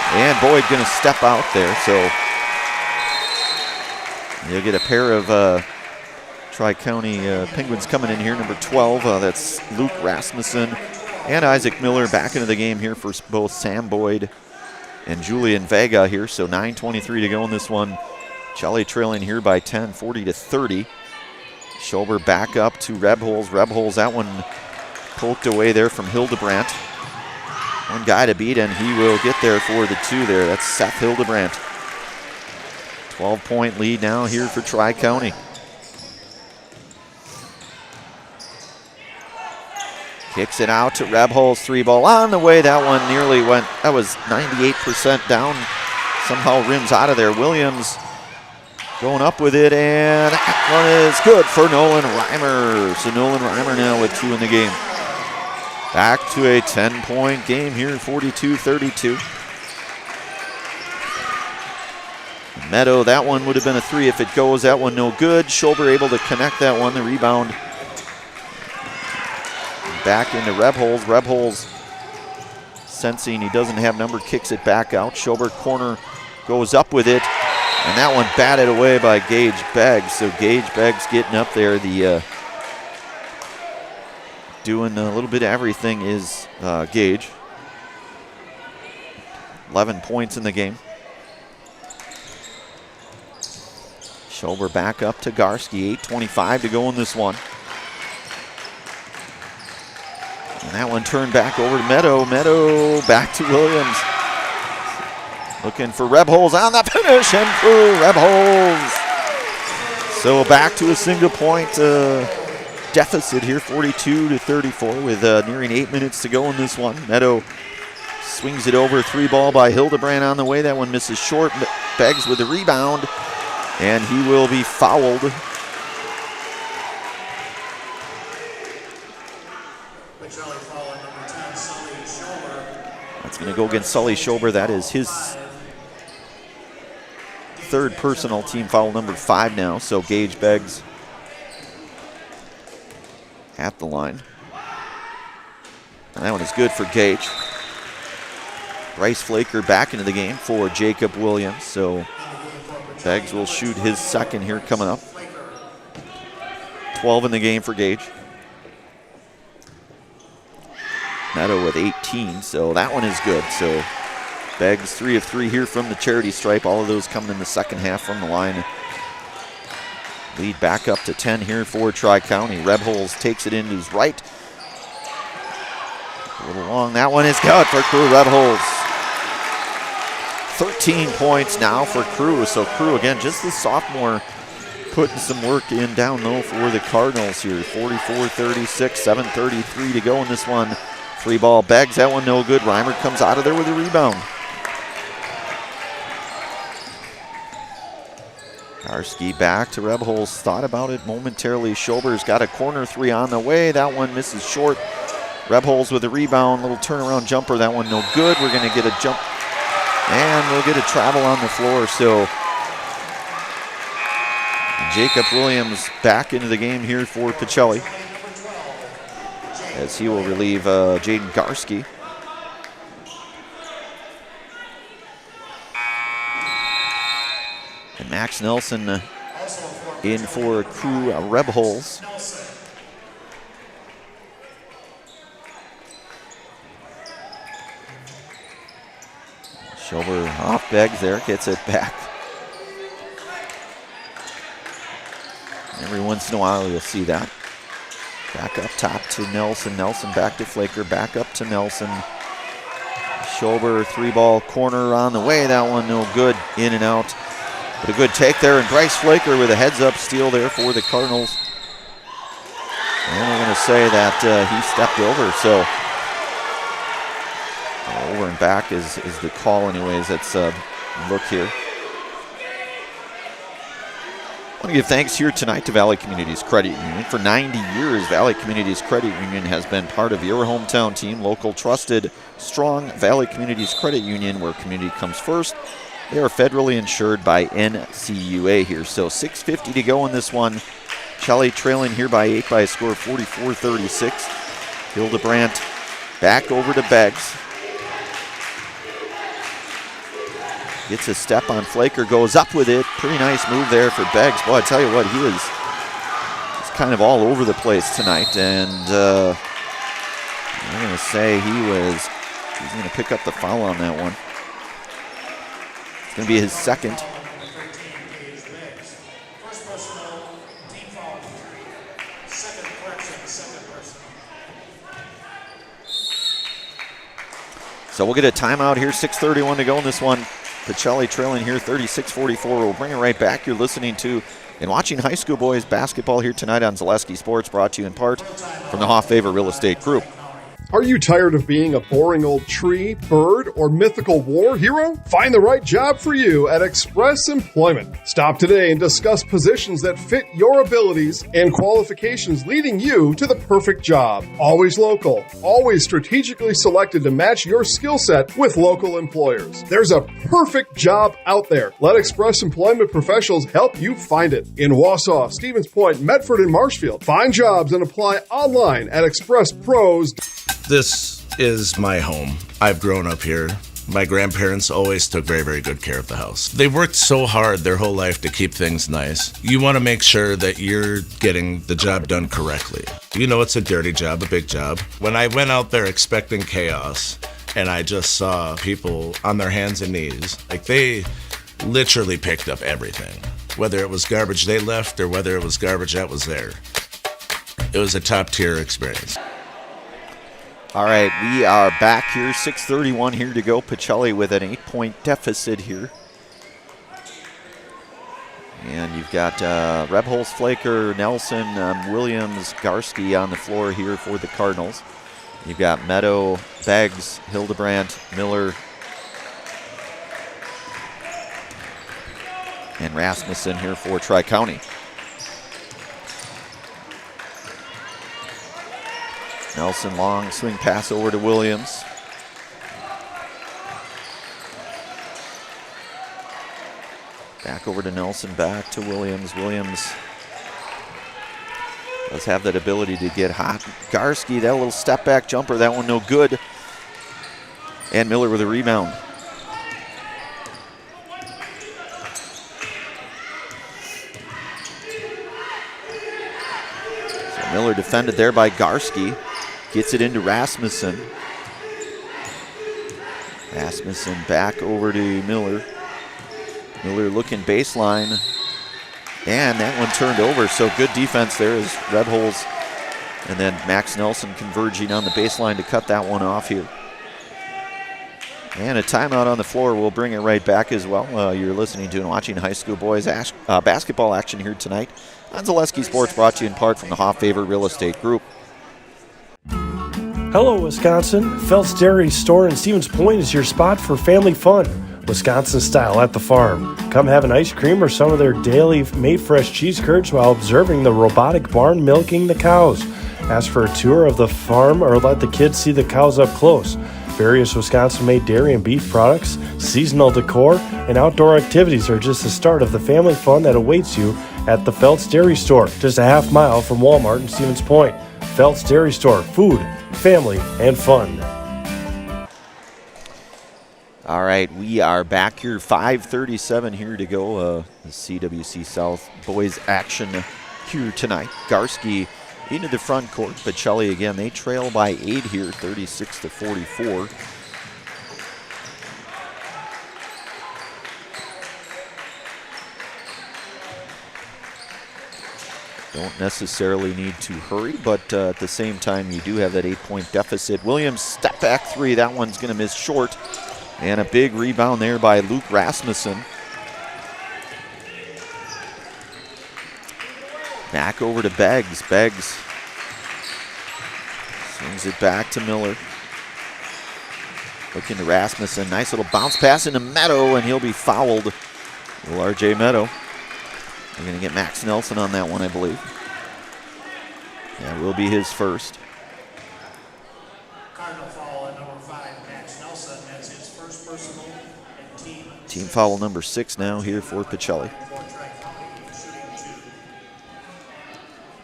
And Boyd going to step out there, so you'll get a pair of Tri-County Penguins coming in here. Number 12, that's Luke Rasmussen and Isaac Miller back into the game here for both Sam Boyd and Julian Vega here. So 9:23 to go in this one. Pacelli trailing here by 10, 40-30. Schober back up to Rebholz. Rebholz, that one poked away there from Hildebrandt. One guy to beat, and he will get there for the 2 there. That's Seth Hildebrandt. 12-point lead now here for Tri-County. Kicks it out to Rebholz. 3 ball on the way. That one nearly went. That was 98% down. Somehow rims out of there. Williams going up with it, and that one is good for Nolan Reimer. So Nolan Reimer now with 2 in the game. Back to a 10-point game here, 42-32. Meadow, that one would have been a 3 if it goes. That one no good. Schober able to connect that one, the rebound. Back into Rebholz. Rebholz sensing he doesn't have number, kicks it back out. Schober corner goes up with it, and that one batted away by Gage Beggs. So Gage Beggs getting up there. The doing a little bit of everything is Gage. 11 points in the game. Schober back up to Garski. 8:25 to go in this one. And that one turned back over to Meadow. Meadow back to Williams. Looking for Rebholz on the finish, and through Rebholz. So back to a single point deficit here, 42-34 with nearing 8 minutes to go in this one. Meadow swings it over, 3 ball by Hildebrandt on the way. That one misses short. Beggs with the rebound, and he will be fouled. That's going to go against Sully Schober. That is his 3rd personal, team foul number 5 now. So Gage Beggs at the line. And that one is good for Gage. Bryce Flaker back into the game for Jacob Williams. So Beggs will shoot his second here coming up. 12 in the game for Gage. Meadow with 18, so that one is good. So Beggs 3 of 3 here from the charity stripe. All of those coming in the second half from the line. Lead back up to 10 here for Tri-County. Rebholz takes it into his right. A little long. That one is good for Crew Rebholz. 13 points now for Crew. So Crew, again, just the sophomore, putting some work in down low for the Cardinals here. 44-36, 7:33 to go in this one. Free ball, Beggs, that one no good. Reimer comes out of there with a rebound. Karski back to Rebholz, thought about it momentarily. Schober's got a corner three on the way. That one misses short. Rebholz with a rebound, little turnaround jumper. That one no good. We're going to get a jump, and we'll get a travel on the floor. So Jacob Williams back into the game here for Pacelli, as he will relieve Jaden Garski. And Max Nelson in for Crew Rebholz. Schober off Beggs there, gets it back. Every once in a while you'll see that. Back up top to Nelson. Nelson back to Flaker. Back up to Nelson. Schober, three ball corner on the way. That one no good. In and out. But a good take there. And Bryce Flaker with a heads up steal there for the Cardinals. And we're going to say that he stepped over. So over and back is the call anyways. Let's look here. I want to give thanks here tonight to Valley Communities Credit Union. For 90 years, Valley Communities Credit Union has been part of your hometown team. Local, trusted, strong Valley Communities Credit Union, where community comes first. They are federally insured by NCUA here. So 6:50 to go in this one. Pacelli trailing here by 8 by a score of 44-36. Hildebrandt back over to Beggs. Gets a step on Flaker, goes up with it. Pretty nice move there for Beggs. Boy, I tell you what, he's kind of all over the place tonight. And I'm going to say he's going to pick up the foul on that one. It's going to be his second. So we'll get a timeout here, 6:31 to go in this one. Pacelli trailing here 36-44. We'll bring it right back. You're listening to and watching high school boys basketball here tonight on Zaleski Sports, brought to you in part from the Hoff Favor Real Estate Group. Are you tired of being a boring old tree, bird, or mythical war hero? Find the right job for you at Express Employment. Stop today and discuss positions that fit your abilities and qualifications, leading you to the perfect job. Always local, always strategically selected to match your skill set with local employers. There's a perfect job out there. Let Express Employment professionals help you find it. In Wausau, Stevens Point, Medford, and Marshfield. Find jobs and apply online at ExpressPros. This is my home. I've grown up here. My grandparents always took very, very good care of the house. They worked so hard their whole life to keep things nice. You want to make sure that you're getting the job done correctly. You know it's a dirty job, a big job. When I went out there expecting chaos, and I just saw people on their hands and knees, like they literally picked up everything. Whether it was garbage they left or whether it was garbage that was there. It was a top-tier experience. All right, we are back here, 6:31 here to go. Pacelli with an 8-point deficit here. And you've got Rebholz, Flaker, Nelson, Williams, Garski on the floor here for the Cardinals. You've got Meadow, Beggs, Hildebrandt, Miller, and Rasmussen here for Tri-County. Nelson, long swing pass over to Williams. Back over to Nelson, back to Williams. Williams does have that ability to get hot. Garski, that little step back jumper, that one no good. And Miller with a rebound. So Miller defended there by Garski. Gets it into Rasmussen. Rasmussen back over to Miller. Miller looking baseline. And that one turned over, so good defense there as Rebholz and then Max Nelson converging on the baseline to cut that one off here. And a timeout on the floor. We'll bring it right back as well. You're listening to and watching high school boys basketball action here tonight on Zaleski Sports, brought to you in part from the Hoff-Favor Real Estate Group. Hello, Wisconsin. Felt's Dairy Store in Stevens Point is your spot for family fun. Wisconsin style at the farm. Come have an ice cream or some of their daily made fresh cheese curds while observing the robotic barn milking the cows. Ask for a tour of the farm or let the kids see the cows up close. Various Wisconsin-made dairy and beef products, seasonal decor, and outdoor activities are just the start of the family fun that awaits you at the Felt's Dairy Store, just a half mile from Walmart in Stevens Point. Felt's Dairy Store, food, family, and fun. All right, we are back here, 5:37 here to go. The CWC South boys action here tonight. Garski into the front court. Pacelli again, they trail by 8 here, 36-44. Don't necessarily need to hurry, but at the same time, you do have that 8-point deficit. Williams, step back three. That one's going to miss short. And a big rebound there by Luke Rasmussen. Back over to Beggs. Beggs swings it back to Miller. Looking to Rasmussen. Nice little bounce pass into Meadow, and he'll be fouled. Little R.J. Meadow. We're going to get Max Nelson on that one, I believe. That will be his first. Cardinal foul at number 5, Max Nelson. That's his first personal and team. Team foul number 6 now here for Pacelli.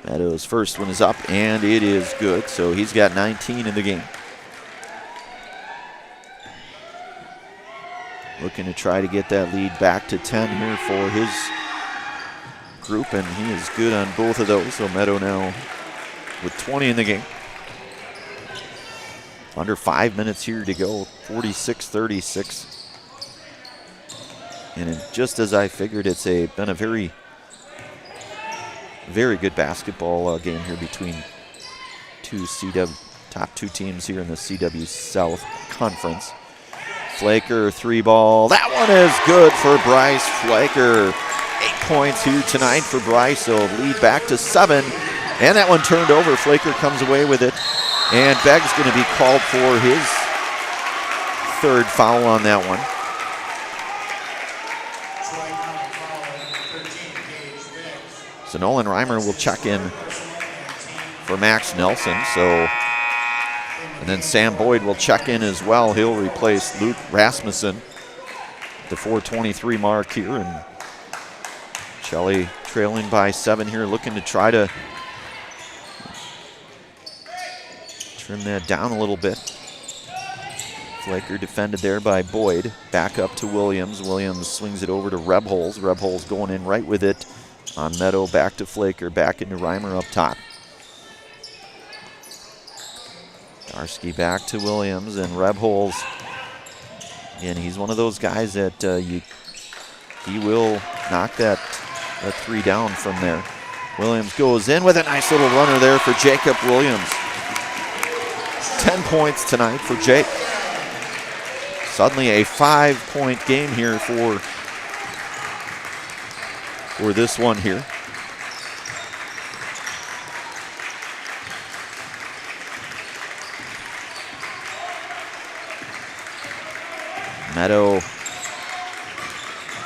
Meadows' first one is up, and it is good. So he's got 19 in the game. Looking to try to get that lead back to 10 here for his group, and he is good on both of those. So Meadow now with 20 in the game. Under 5 minutes here to go, 46-36. And just as I figured, it's been a very, very good basketball game here between top two teams here in the CW South Conference. Flaker, 3-ball. That one is good for Bryce Flaker. 8 points here tonight for Bryce, so lead back to 7. And that one turned over. Flaker comes away with it. And Begg's going to be called for his third foul on that one. So Nolan Reimer will check in for Max Nelson. And then Sam Boyd will check in as well. He'll replace Luke Rasmussen at the 4:23 mark here. And Shelley trailing by 7 here, looking to try to trim that down a little bit. Flaker defended there by Boyd. Back up to Williams. Williams swings it over to Rebholz. Rebholz going in right with it on Meadow. Back to Flaker. Back into Reimer up top. Garski back to Williams, and Rebholz. And he's one of those guys that he will knock that 3 down from there. Williams goes in with a nice little runner there for Jacob Williams. 10 points tonight for Jake. Suddenly a 5-point game here for this one here. Meadow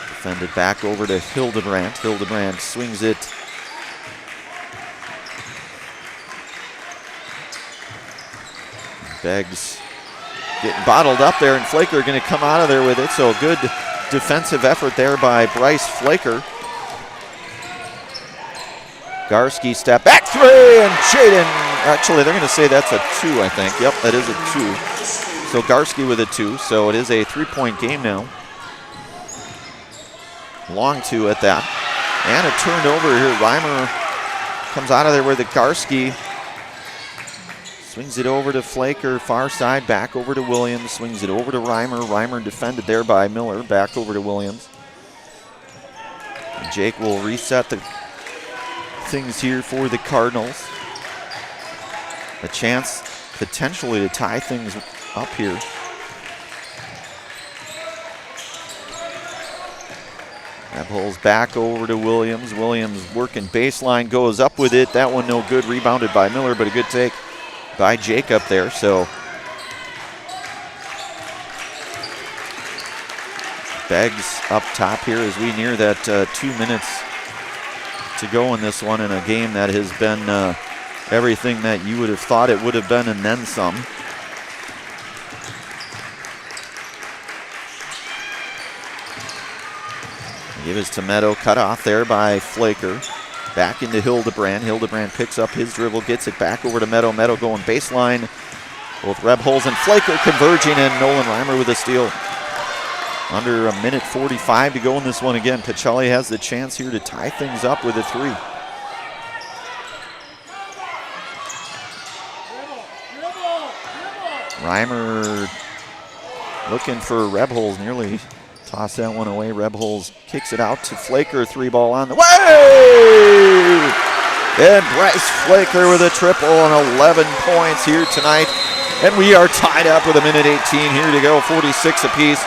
defended back over to Hildebrandt. Hildebrandt swings it. Beggs getting bottled up there, and Flaker going to come out of there with it. So good defensive effort there by Bryce Flaker. Garski step back 3, and Jaden, actually they're going to say that's a 2, I think. Yep, that is a 2. So Garski with a 2, so it is a 3-point game now. Long 2 at that. And a turned over here. Reimer comes out of there with a Garski. Swings it over to Flaker, far side, back over to Williams. Swings it over to Reimer. Reimer defended there by Miller, back over to Williams. And Jake will reset the things here for the Cardinals. A chance potentially to tie things up here. Rebholz back over to Williams. Williams working baseline, goes up with it. That one no good, rebounded by Miller, but a good take by Jake up there. So Beggs up top here as we near that 2 minutes to go in this one, in a game that has been everything that you would have thought it would have been and then some. Give us to Meadow, cut off there by Flaker. Back into Hildebrand. Hildebrand picks up his dribble, gets it back over to Meadow. Meadow going baseline. Both Rebholz and Flaker converging, and Nolan Reimer with a steal. Under a minute 45 to go in this one again. Pacelli has the chance here to tie things up with a 3. Reimer looking for Rebholz, nearly toss that one away. Rebholz kicks it out to Flaker. 3-ball on the way! And Bryce Flaker with a triple and 11 points here tonight. And we are tied up with a minute 18 here to go, 46 apiece.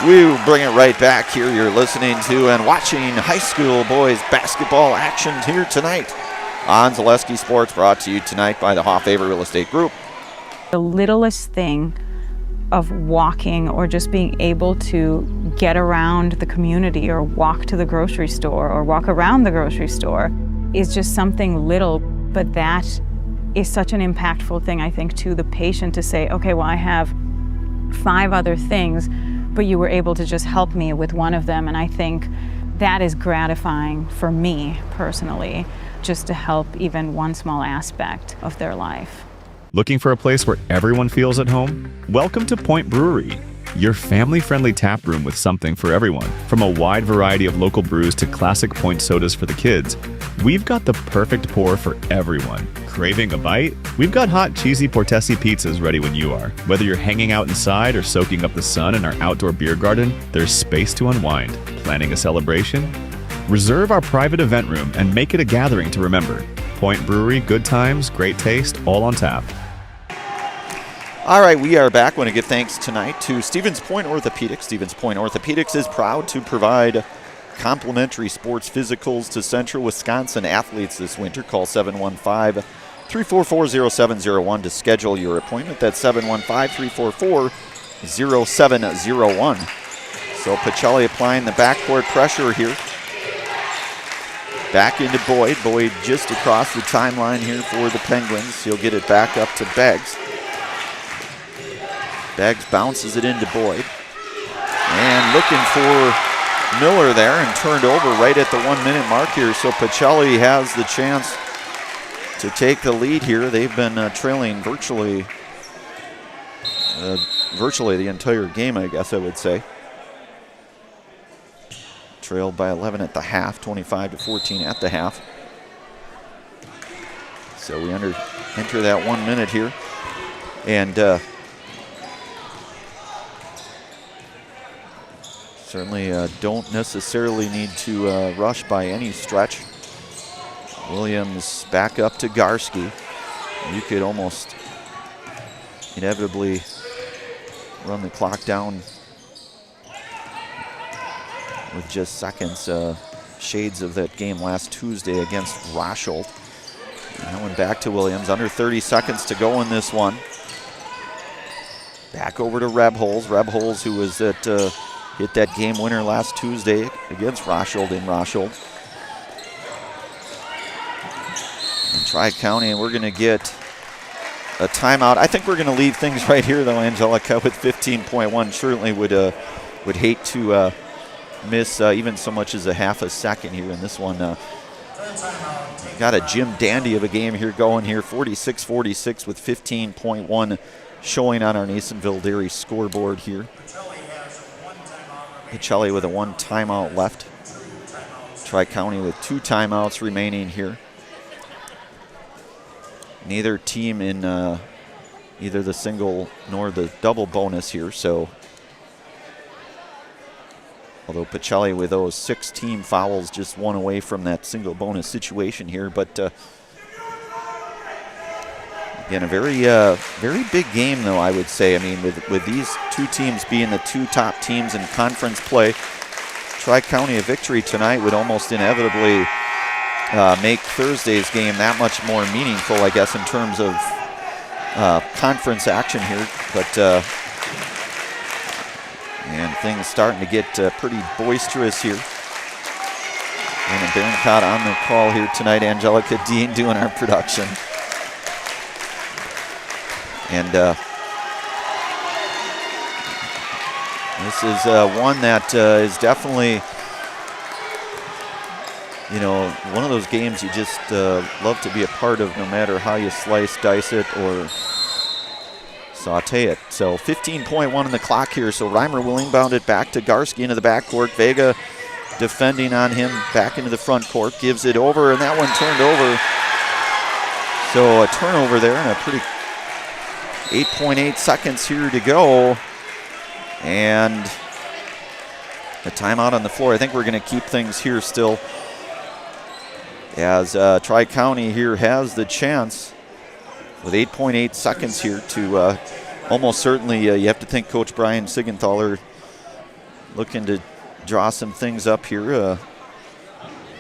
We will bring it right back here. You're listening to and watching high school boys basketball action here tonight on Zaleski Sports, brought to you tonight by the Hoff-Faber Real Estate Group. The littlest thing of walking or just being able to get around the community or walk to the grocery store or walk around the grocery store is just something little, but that is such an impactful thing, I think, to the patient to say, okay, well, I have 5 other things, but you were able to just help me with one of them. And I think that is gratifying for me personally, just to help even one small aspect of their life. Looking for a place where everyone feels at home? Welcome to Point Brewery, your family-friendly tap room with something for everyone. From a wide variety of local brews to classic Point sodas for the kids, we've got the perfect pour for everyone. Craving a bite? We've got hot, cheesy Portesi pizzas ready when you are. Whether you're hanging out inside or soaking up the sun in our outdoor beer garden, there's space to unwind. Planning a celebration? Reserve our private event room and make it a gathering to remember. Point Brewery, good times, great taste, all on tap. All right, we are back. I want to give thanks tonight to Stevens Point Orthopedics. Stevens Point Orthopedics is proud to provide complimentary sports physicals to Central Wisconsin athletes this winter. Call 715-344-0701 to schedule your appointment. That's 715-344-0701. So Pacelli applying the backcourt pressure here. Back into Boyd. Boyd just across the timeline here for the Penguins. He'll get it back up to Beggs. Beggs bounces it into Boyd. And looking for Miller there, and turned over right at the 1 minute mark here. So Pacelli has the chance to take the lead here. They've been trailing virtually the entire game, I guess I would say. Trailed by 11 at the half, 25-14 at the half. So we enter that 1 minute here. And certainly don't necessarily need to rush by any stretch. Williams back up to Garski. You could almost inevitably run the clock down with just seconds. Shades of that game last Tuesday against Rosholt. That one back to Williams. Under 30 seconds to go in this one. Back over to Rebholz. Rebholz, who was at hit that game winner last Tuesday against Rosholt in Rosholt. And Tri-County, and we're going to get a timeout. I think we're going to leave things right here, though, Angelica, with 15.1. Certainly would hate to miss even so much as a half a second here in this one. Got a Jim Dandy of a game here going here, 46-46 with 15.1 showing on our Nasonville Dairy scoreboard here. Pacelli with a 1 timeout left. Tri-County with 2 timeouts remaining here. Neither team in either the single nor the double bonus here, so although Pacelli with those 6 team fouls, just 1 away from that single bonus situation here, but again, a very big game, though, I would say. I mean, with these 2 teams being the 2 top teams in conference play, Tri-County a victory tonight would almost inevitably make Thursday's game that much more meaningful, I guess, in terms of conference action here. But and things starting to get pretty boisterous here. Anna Berencott on the call here tonight. Angelica Dean doing our production. And this is one that is definitely, you know, one of those games you just love to be a part of, no matter how you slice, dice it, or saute it. So 15.1 on the clock here. So Reimer will inbound it back to Garski into the backcourt. Vega defending on him back into the front court. Gives it over, and that one turned over. So a turnover there, and a pretty 8.8 seconds here to go. And a timeout on the floor. I think we're going to keep things here still, as Tri-County here has the chance with 8.8 seconds here to almost certainly, you have to think Coach Brian Sigenthaler looking to draw some things up here. Of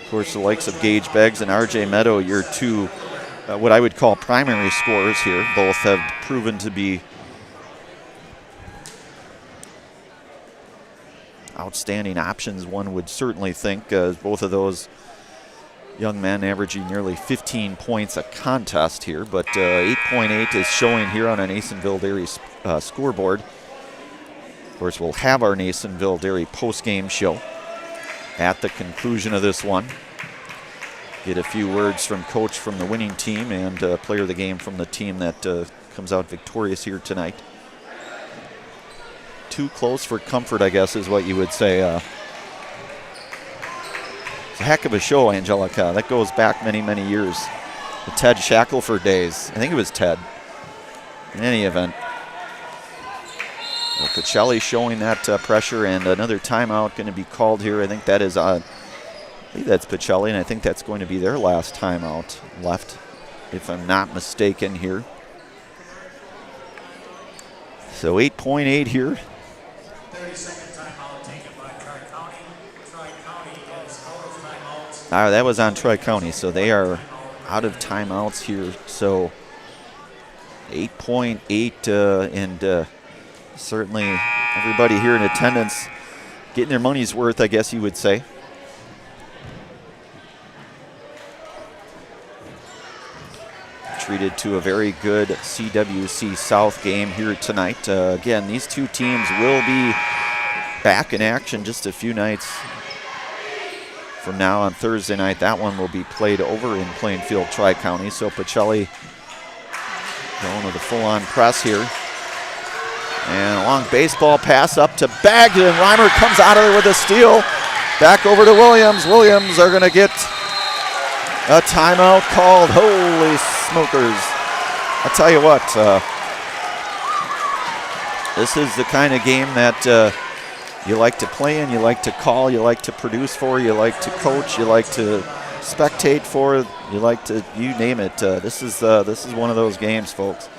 course, the likes of Gage Beggs and RJ Meadow, your 2 what I would call primary scorers here. Both have proven to be outstanding options, one would certainly think. Both of those young men averaging nearly 15 points a contest here, but 8.8 is showing here on a Nasonville Dairy scoreboard. Of course, we'll have our Nasonville Dairy post-game show at the conclusion of this one. Get a few words from coach from the winning team and player of the game from the team that comes out victorious here tonight. Too close for comfort, I guess, is what you would say. It's a heck of a show, Angelica. That goes back many, many years. The Ted Shackelford days. I think it was Ted. In any event. Well, Pacelli showing that pressure, and another timeout going to be called here. I think that is I believe that's Pacelli, and I think that's going to be their last timeout left, if I'm not mistaken here. So 8.8 here. 30-second timeout taken by Tri-County. Tri-County is out of timeouts. That was on Tri-County, so they are out of timeouts here. So 8.8, and certainly everybody here in attendance getting their money's worth, I guess you would say. Treated to a very good CWC South game here tonight. Again, these 2 teams will be back in action just a few nights from now on Thursday night. That one will be played over in Plainfield Tri-County. So Pacelli going with a full-on press here. And a long baseball pass up to Baggs, and Reimer comes out of there with a steal. Back over to Williams. Williams are going to get a timeout called. Holy smokers. I'll tell you what, this is the kind of game that you like to play in, you like to call, you like to produce for, you like to coach, you like to spectate for, you like to, you name it. This is one of those games, folks.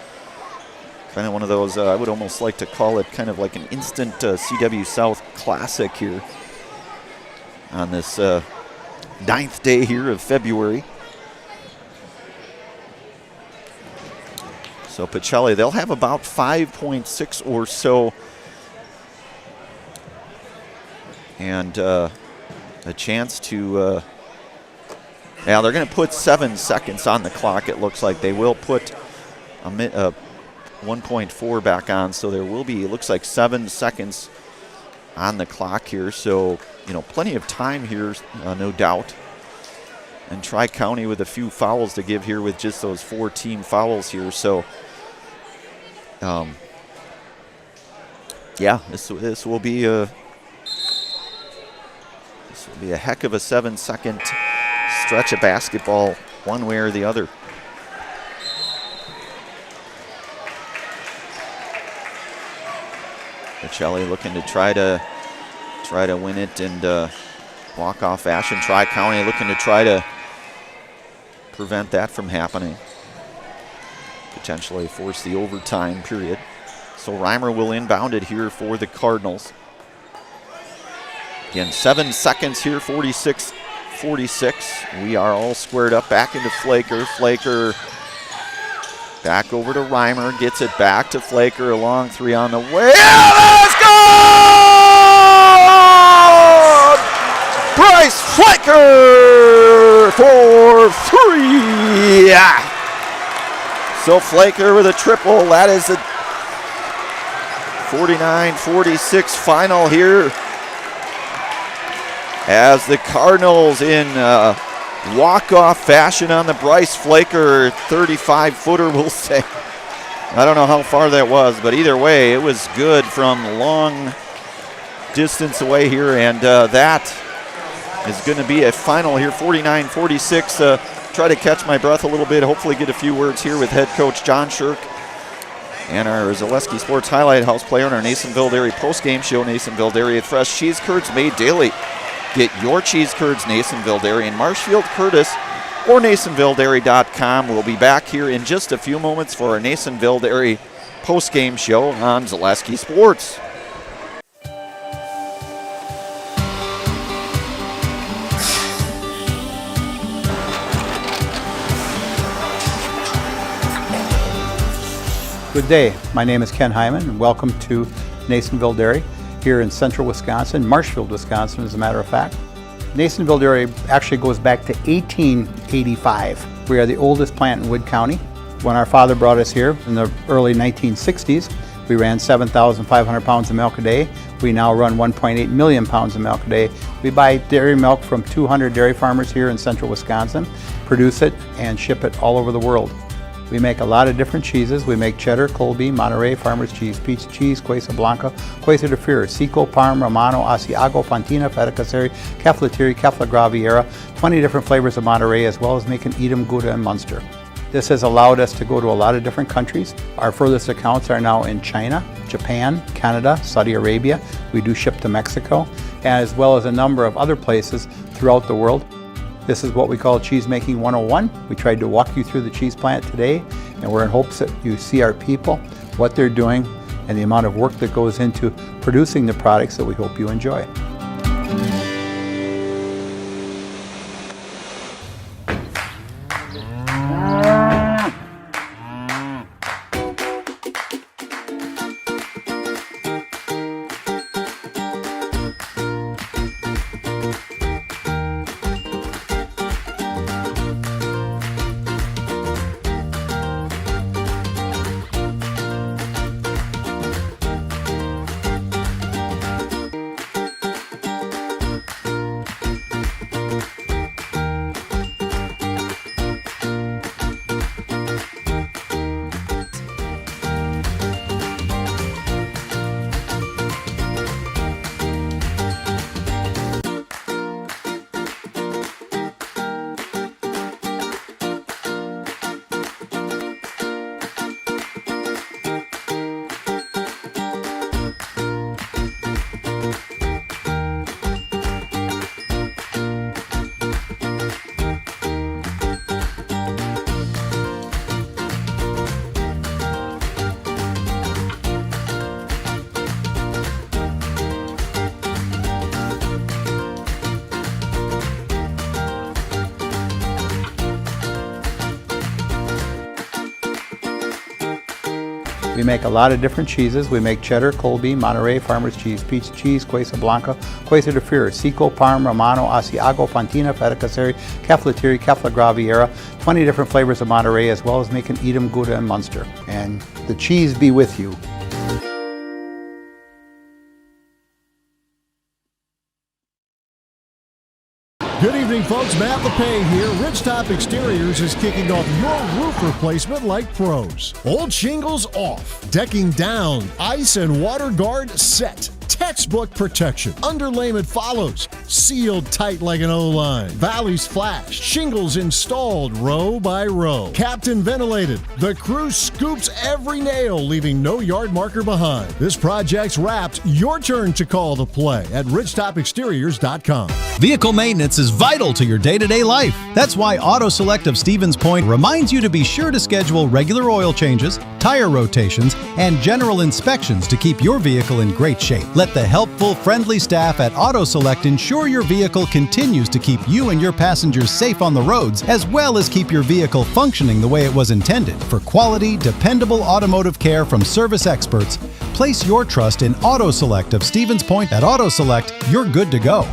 Kind of one of those, I would almost like to call it kind of like an instant CW South classic here on this 9th day here of February. So Pacelli, they'll have about 5.6 or so, and a chance to, yeah, they're going to put 7 seconds on the clock. It looks like they will put a 1.4 back on, so there will be, it looks like 7 seconds on the clock here. So, you know, plenty of time here, no doubt. And Tri-County with a few fouls to give here with just those 4 team fouls here. So Yeah, this will be a heck of a 7-second stretch of basketball, one way or the other. Pacelli looking to try to win it and walk-off fashion. Tri-County looking to try to prevent that from happening. Potentially force the overtime period. So Reimer will inbound it here for the Cardinals. Again, 7 seconds here, 46-46. We are all squared up back into Flaker. Flaker back over to Reimer, gets it back to Flaker, a long three on the way. Let's go! Bryce Flaker for 3! Yeah. So Flaker with a triple. That is a 49-46 final here, as the Cardinals in walk-off fashion on the Bryce Flaker 35-footer, we'll say. I don't know how far that was, but either way, it was good from long distance away here, and that is going to be a final here, 49-46. Try to catch my breath a little bit, hopefully get a few words here with head coach John Shirk and our Zaleski Sports Highlight House player on our Nasonville Dairy post-game show. Nasonville Dairy, fresh cheese curds made daily. Get your cheese curds, Nasonville Dairy in Marshfield, Curtis, or NasonvilleDairy.com. We'll be back here in just a few moments for our Nasonville Dairy post-game show on Zaleski Sports. Good day. My name is Ken Hyman, and welcome to Nasonville Dairy here in central Wisconsin, Marshfield, Wisconsin, as a matter of fact. Nasonville Dairy actually goes back to 1885. We are the oldest plant in Wood County. When our father brought us here in the early 1960s, we ran 7,500 pounds of milk a day. We now run 1.8 million pounds of milk a day. We buy dairy milk from 200 dairy farmers here in central Wisconsin, produce it, and ship it all over the world. We make a lot of different cheeses. We make cheddar, Colby, Monterey, Farmer's Cheese, Peach Cheese, Quesa Blanca, Quesa de Fure, Seco, Parm, Romano, Asiago, Fontina, Feta Caseri, Cafetieri, Cafla Graviera, 20 different flavors of Monterey, as well as making Edam, Gouda, and Munster. This has allowed us to go to a lot of different countries. Our furthest accounts are now in China, Japan, Canada, Saudi Arabia. We do ship to Mexico, as well as a number of other places throughout the world. This is what we call Cheese Making 101. We tried to walk you through the cheese plant today, and we're in hopes that you see our people, what they're doing, and the amount of work that goes into producing the products that we hope you enjoy. We make a lot of different cheeses. We make cheddar, Colby, Monterey, Farmer's Cheese, Peach Cheese, Quesa Blanca, Quesa de Fure, Seco, Parm, Romano, Asiago, Fontina, Feta Caseri, Cafetieri, Cafla Graviera, 20 different flavors of Monterey, as well as making Edam, Gouda, and Munster. And the cheese be with you. Good evening, folks. Matt LePay here. Ridgetop Exteriors is kicking off your roof replacement like pros. Old shingles off, decking down, ice and water guard set. Textbook protection. Underlayment follows. Sealed tight like an O-line. Valleys flashed. Shingles installed row by row. Captain ventilated. The crew scoops every nail, leaving no yard marker behind. This project's wrapped. Your turn to call the play at ridgetopexteriors.com. Vehicle maintenance is vital to your day-to-day life. That's why Auto Select of Stevens Point reminds you to be sure to schedule regular oil changes, tire rotations, and general inspections to keep your vehicle in great shape. Let the helpful, friendly staff at Auto Select ensure your vehicle continues to keep you and your passengers safe on the roads, as well as keep your vehicle functioning the way it was intended. For quality, dependable automotive care from service experts, place your trust in Auto Select of Stevens Point. At Auto Select, you're good to go.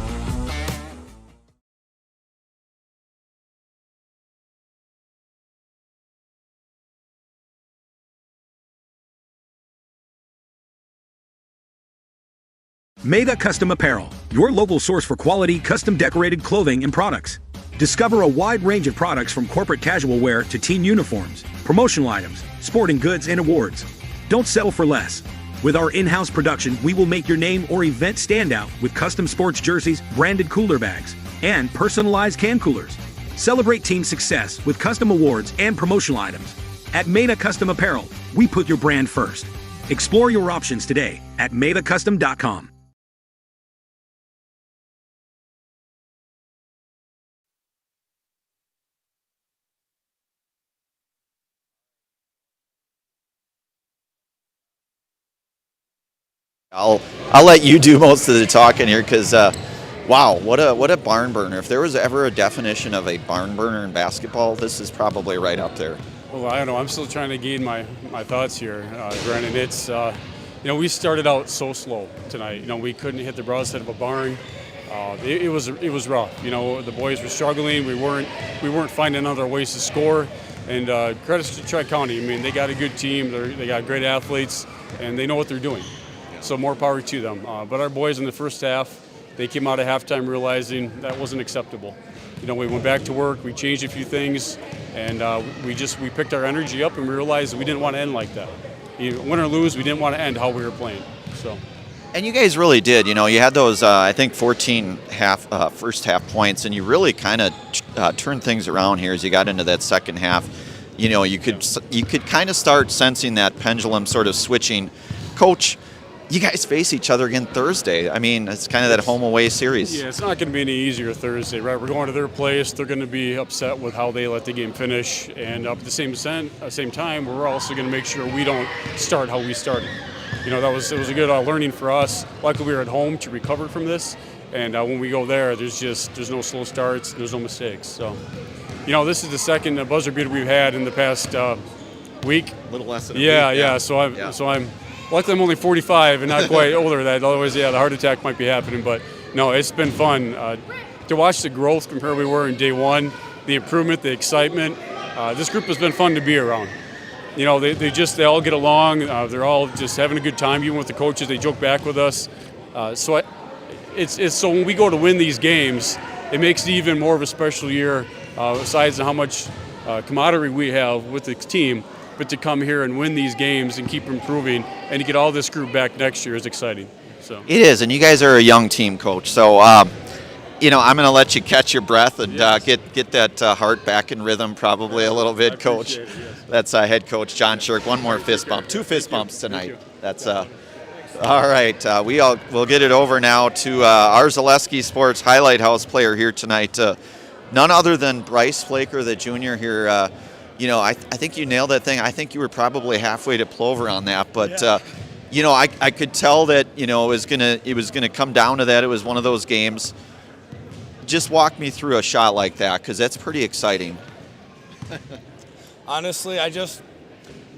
Mega Custom Apparel, your local source for quality, custom decorated clothing and products. Discover a wide range of products from corporate casual wear to team uniforms, promotional items, sporting goods, and awards. Don't settle for less. With our in-house production, we will make your name or event stand out with custom sports jerseys, branded cooler bags, and personalized can coolers. Celebrate team success with custom awards and promotional items. At Mega Custom Apparel, we put your brand first. Explore your options today at MetaCustom.com. I'll let you do most of the talking here because, wow, what a barn burner. If there was ever a definition of a barn burner in basketball, this is probably right up there. Well, I don't know. I'm still trying to gain my thoughts here, Brandon. It's, we started out so slow tonight. We couldn't hit the broadside of a barn. It was rough. The boys were struggling. We weren't finding other ways to score. And credits to Tri-County. I mean, they got a good team. They got great athletes, and they know what they're doing. So more power to them. But our boys in the first half, they came out at halftime realizing that wasn't acceptable. We went back to work, we changed a few things, and we picked our energy up and we realized we didn't want to end like that. Win or lose, we didn't want to end how we were playing. So. And you guys really did. You had those, I think, 14 first half points, and you really kind of turned things around here as you got into that second half. You could kind of start sensing that pendulum sort of switching. Coach, you guys face each other again Thursday. I mean, it's kind of that home-away series. Yeah, it's not going to be any easier Thursday, right? We're going to their place. They're going to be upset with how they let the game finish. And at the same time, we're also going to make sure we don't start how we started. It was a good learning for us. Luckily, we were at home to recover from this. And when we go there, there's no slow starts. There's no mistakes. So, this is the second buzzer beater we've had in the past week. A little less than a week. Yeah. So I'm luckily I'm only 45 and not quite older than that. Otherwise, the heart attack might be happening. But no, it's been fun to watch the growth compared to where we were in day one, the improvement, the excitement. This group has been fun to be around. They all get along. They're all just having a good time. Even with the coaches, they joke back with us. So when we go to win these games, it makes it even more of a special year. Besides how much camaraderie we have with the team. But to come here and win these games and keep improving and to get all this group back next year is exciting. So it is, and you guys are a young team, Coach. So, I'm going to let you catch your breath and get that heart back in rhythm probably a little bit, Coach. It, yes. That's head coach John Shirk. One more fist bump. 2 fist bumps tonight. That's all right. We'll get it over now to our Zaleski Sports Highlight House player here tonight. None other than Bryce Flaker, the junior here. I think you nailed that thing. I think you were probably halfway to Plover on that, but I could tell that it was gonna come down to that. It was one of those games. Just walk me through a shot like that because that's pretty exciting. Honestly, I just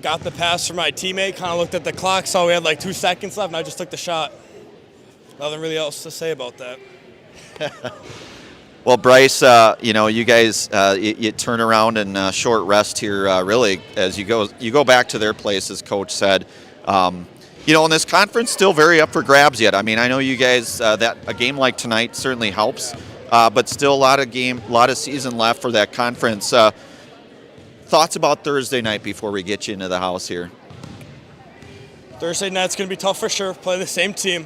got the pass from my teammate. Kind of looked at the clock, saw we had like 2 seconds left, and I just took the shot. Nothing really else to say about that. Well, Bryce, you guys, you turn around and short rest here, really, as you go back to their place, as Coach said. And this conference still very up for grabs yet. I mean, I know you guys, that a game like tonight certainly helps. but still a lot of season left for that conference. Thoughts about Thursday night before we get you into the house here? Thursday night's going to be tough for sure, play the same team.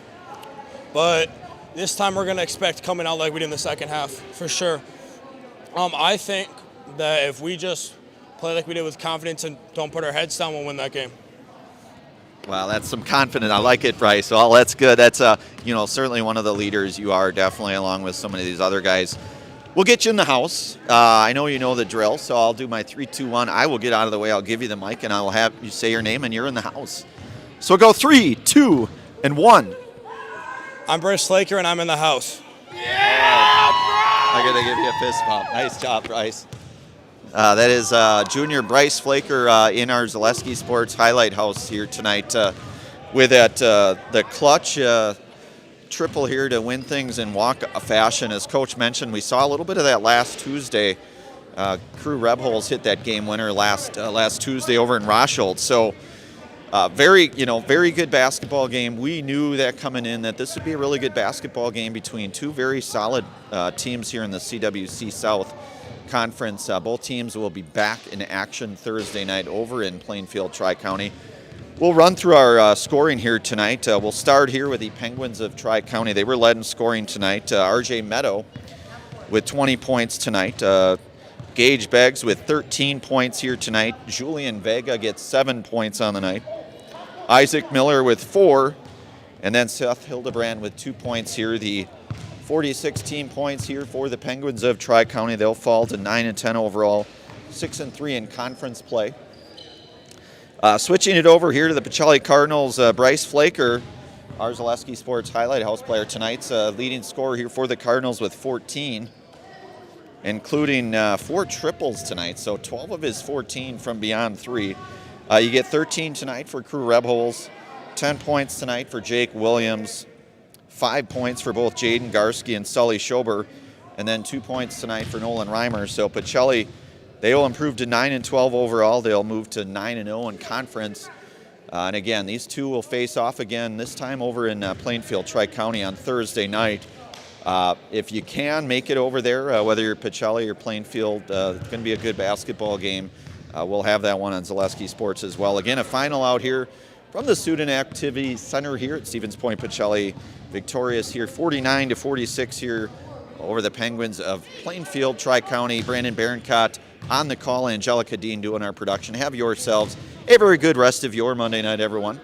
But this time we're going to expect coming out like we did in the second half, for sure. I think that if we just play like we did with confidence and don't put our heads down, we'll win that game. Wow, that's some confidence. I like it, Bryce. Well, that's good. That's certainly one of the leaders you are, definitely, along with so many of these other guys. We'll get you in the house. I know you know the drill, so I'll do my 3, 2, 1. I will get out of the way. I'll give you the mic, and I will have you say your name, and you're in the house. So go 3, 2, and 1. I'm Bryce Flaker, and I'm in the house. I got to give you a fist bump. Nice job, Bryce. That is junior Bryce Flaker in our Zaleski Sports Highlight House here tonight with the clutch triple here to win things in walk fashion. As Coach mentioned, we saw a little bit of that last Tuesday. Crew Rebholes hit that game winner last Tuesday over in Rosholt. So very good basketball game. We knew that coming in that this would be a really good basketball game between two very solid teams here in the CWC South Conference. Both teams will be back in action Thursday night over in Plainfield, Tri-County. We'll run through our scoring here tonight. We'll start here with the Penguins of Tri-County. They were led in scoring tonight. RJ Meadow with 20 points tonight. Gage Beggs with 13 points here tonight. Julian Vega gets 7 points on the night. Isaac Miller with 4. And then Seth Hildebrand with 2 points here. The 40-16 points here for the Penguins of Tri-County. They'll fall to 9-10 overall, 6-3 in conference play. Switching it over here to the Pacelli Cardinals, Bryce Flaker, our Zaleski Sports Highlight House player tonight's leading scorer here for the Cardinals with 14, including 4 triples tonight, so 12 of his 14 from beyond 3. You get 13 tonight for Crew Rebholes, 10 points tonight for Jake Williams, 5 points for both Jaden Garski and Sully Schober, and then 2 points tonight for Nolan Reimer. So Pacelli, they will improve to 9-12 overall. They'll move to 9-0 in conference. And again, these two will face off again, this time over in Plainfield, Tri-County on Thursday night. If you can make it over there, whether you're Pacelli or Plainfield, it's going to be a good basketball game. We'll have that one on Zaleski Sports as well. Again, a final out here from the Student Activity Center here at Stevens Point. Pacelli victorious here, 49-46 here over the Penguins of Plainfield, Tri-County. Brandon Berencott on the call, Angelica Dean doing our production. Have yourselves a very good rest of your Monday night, everyone.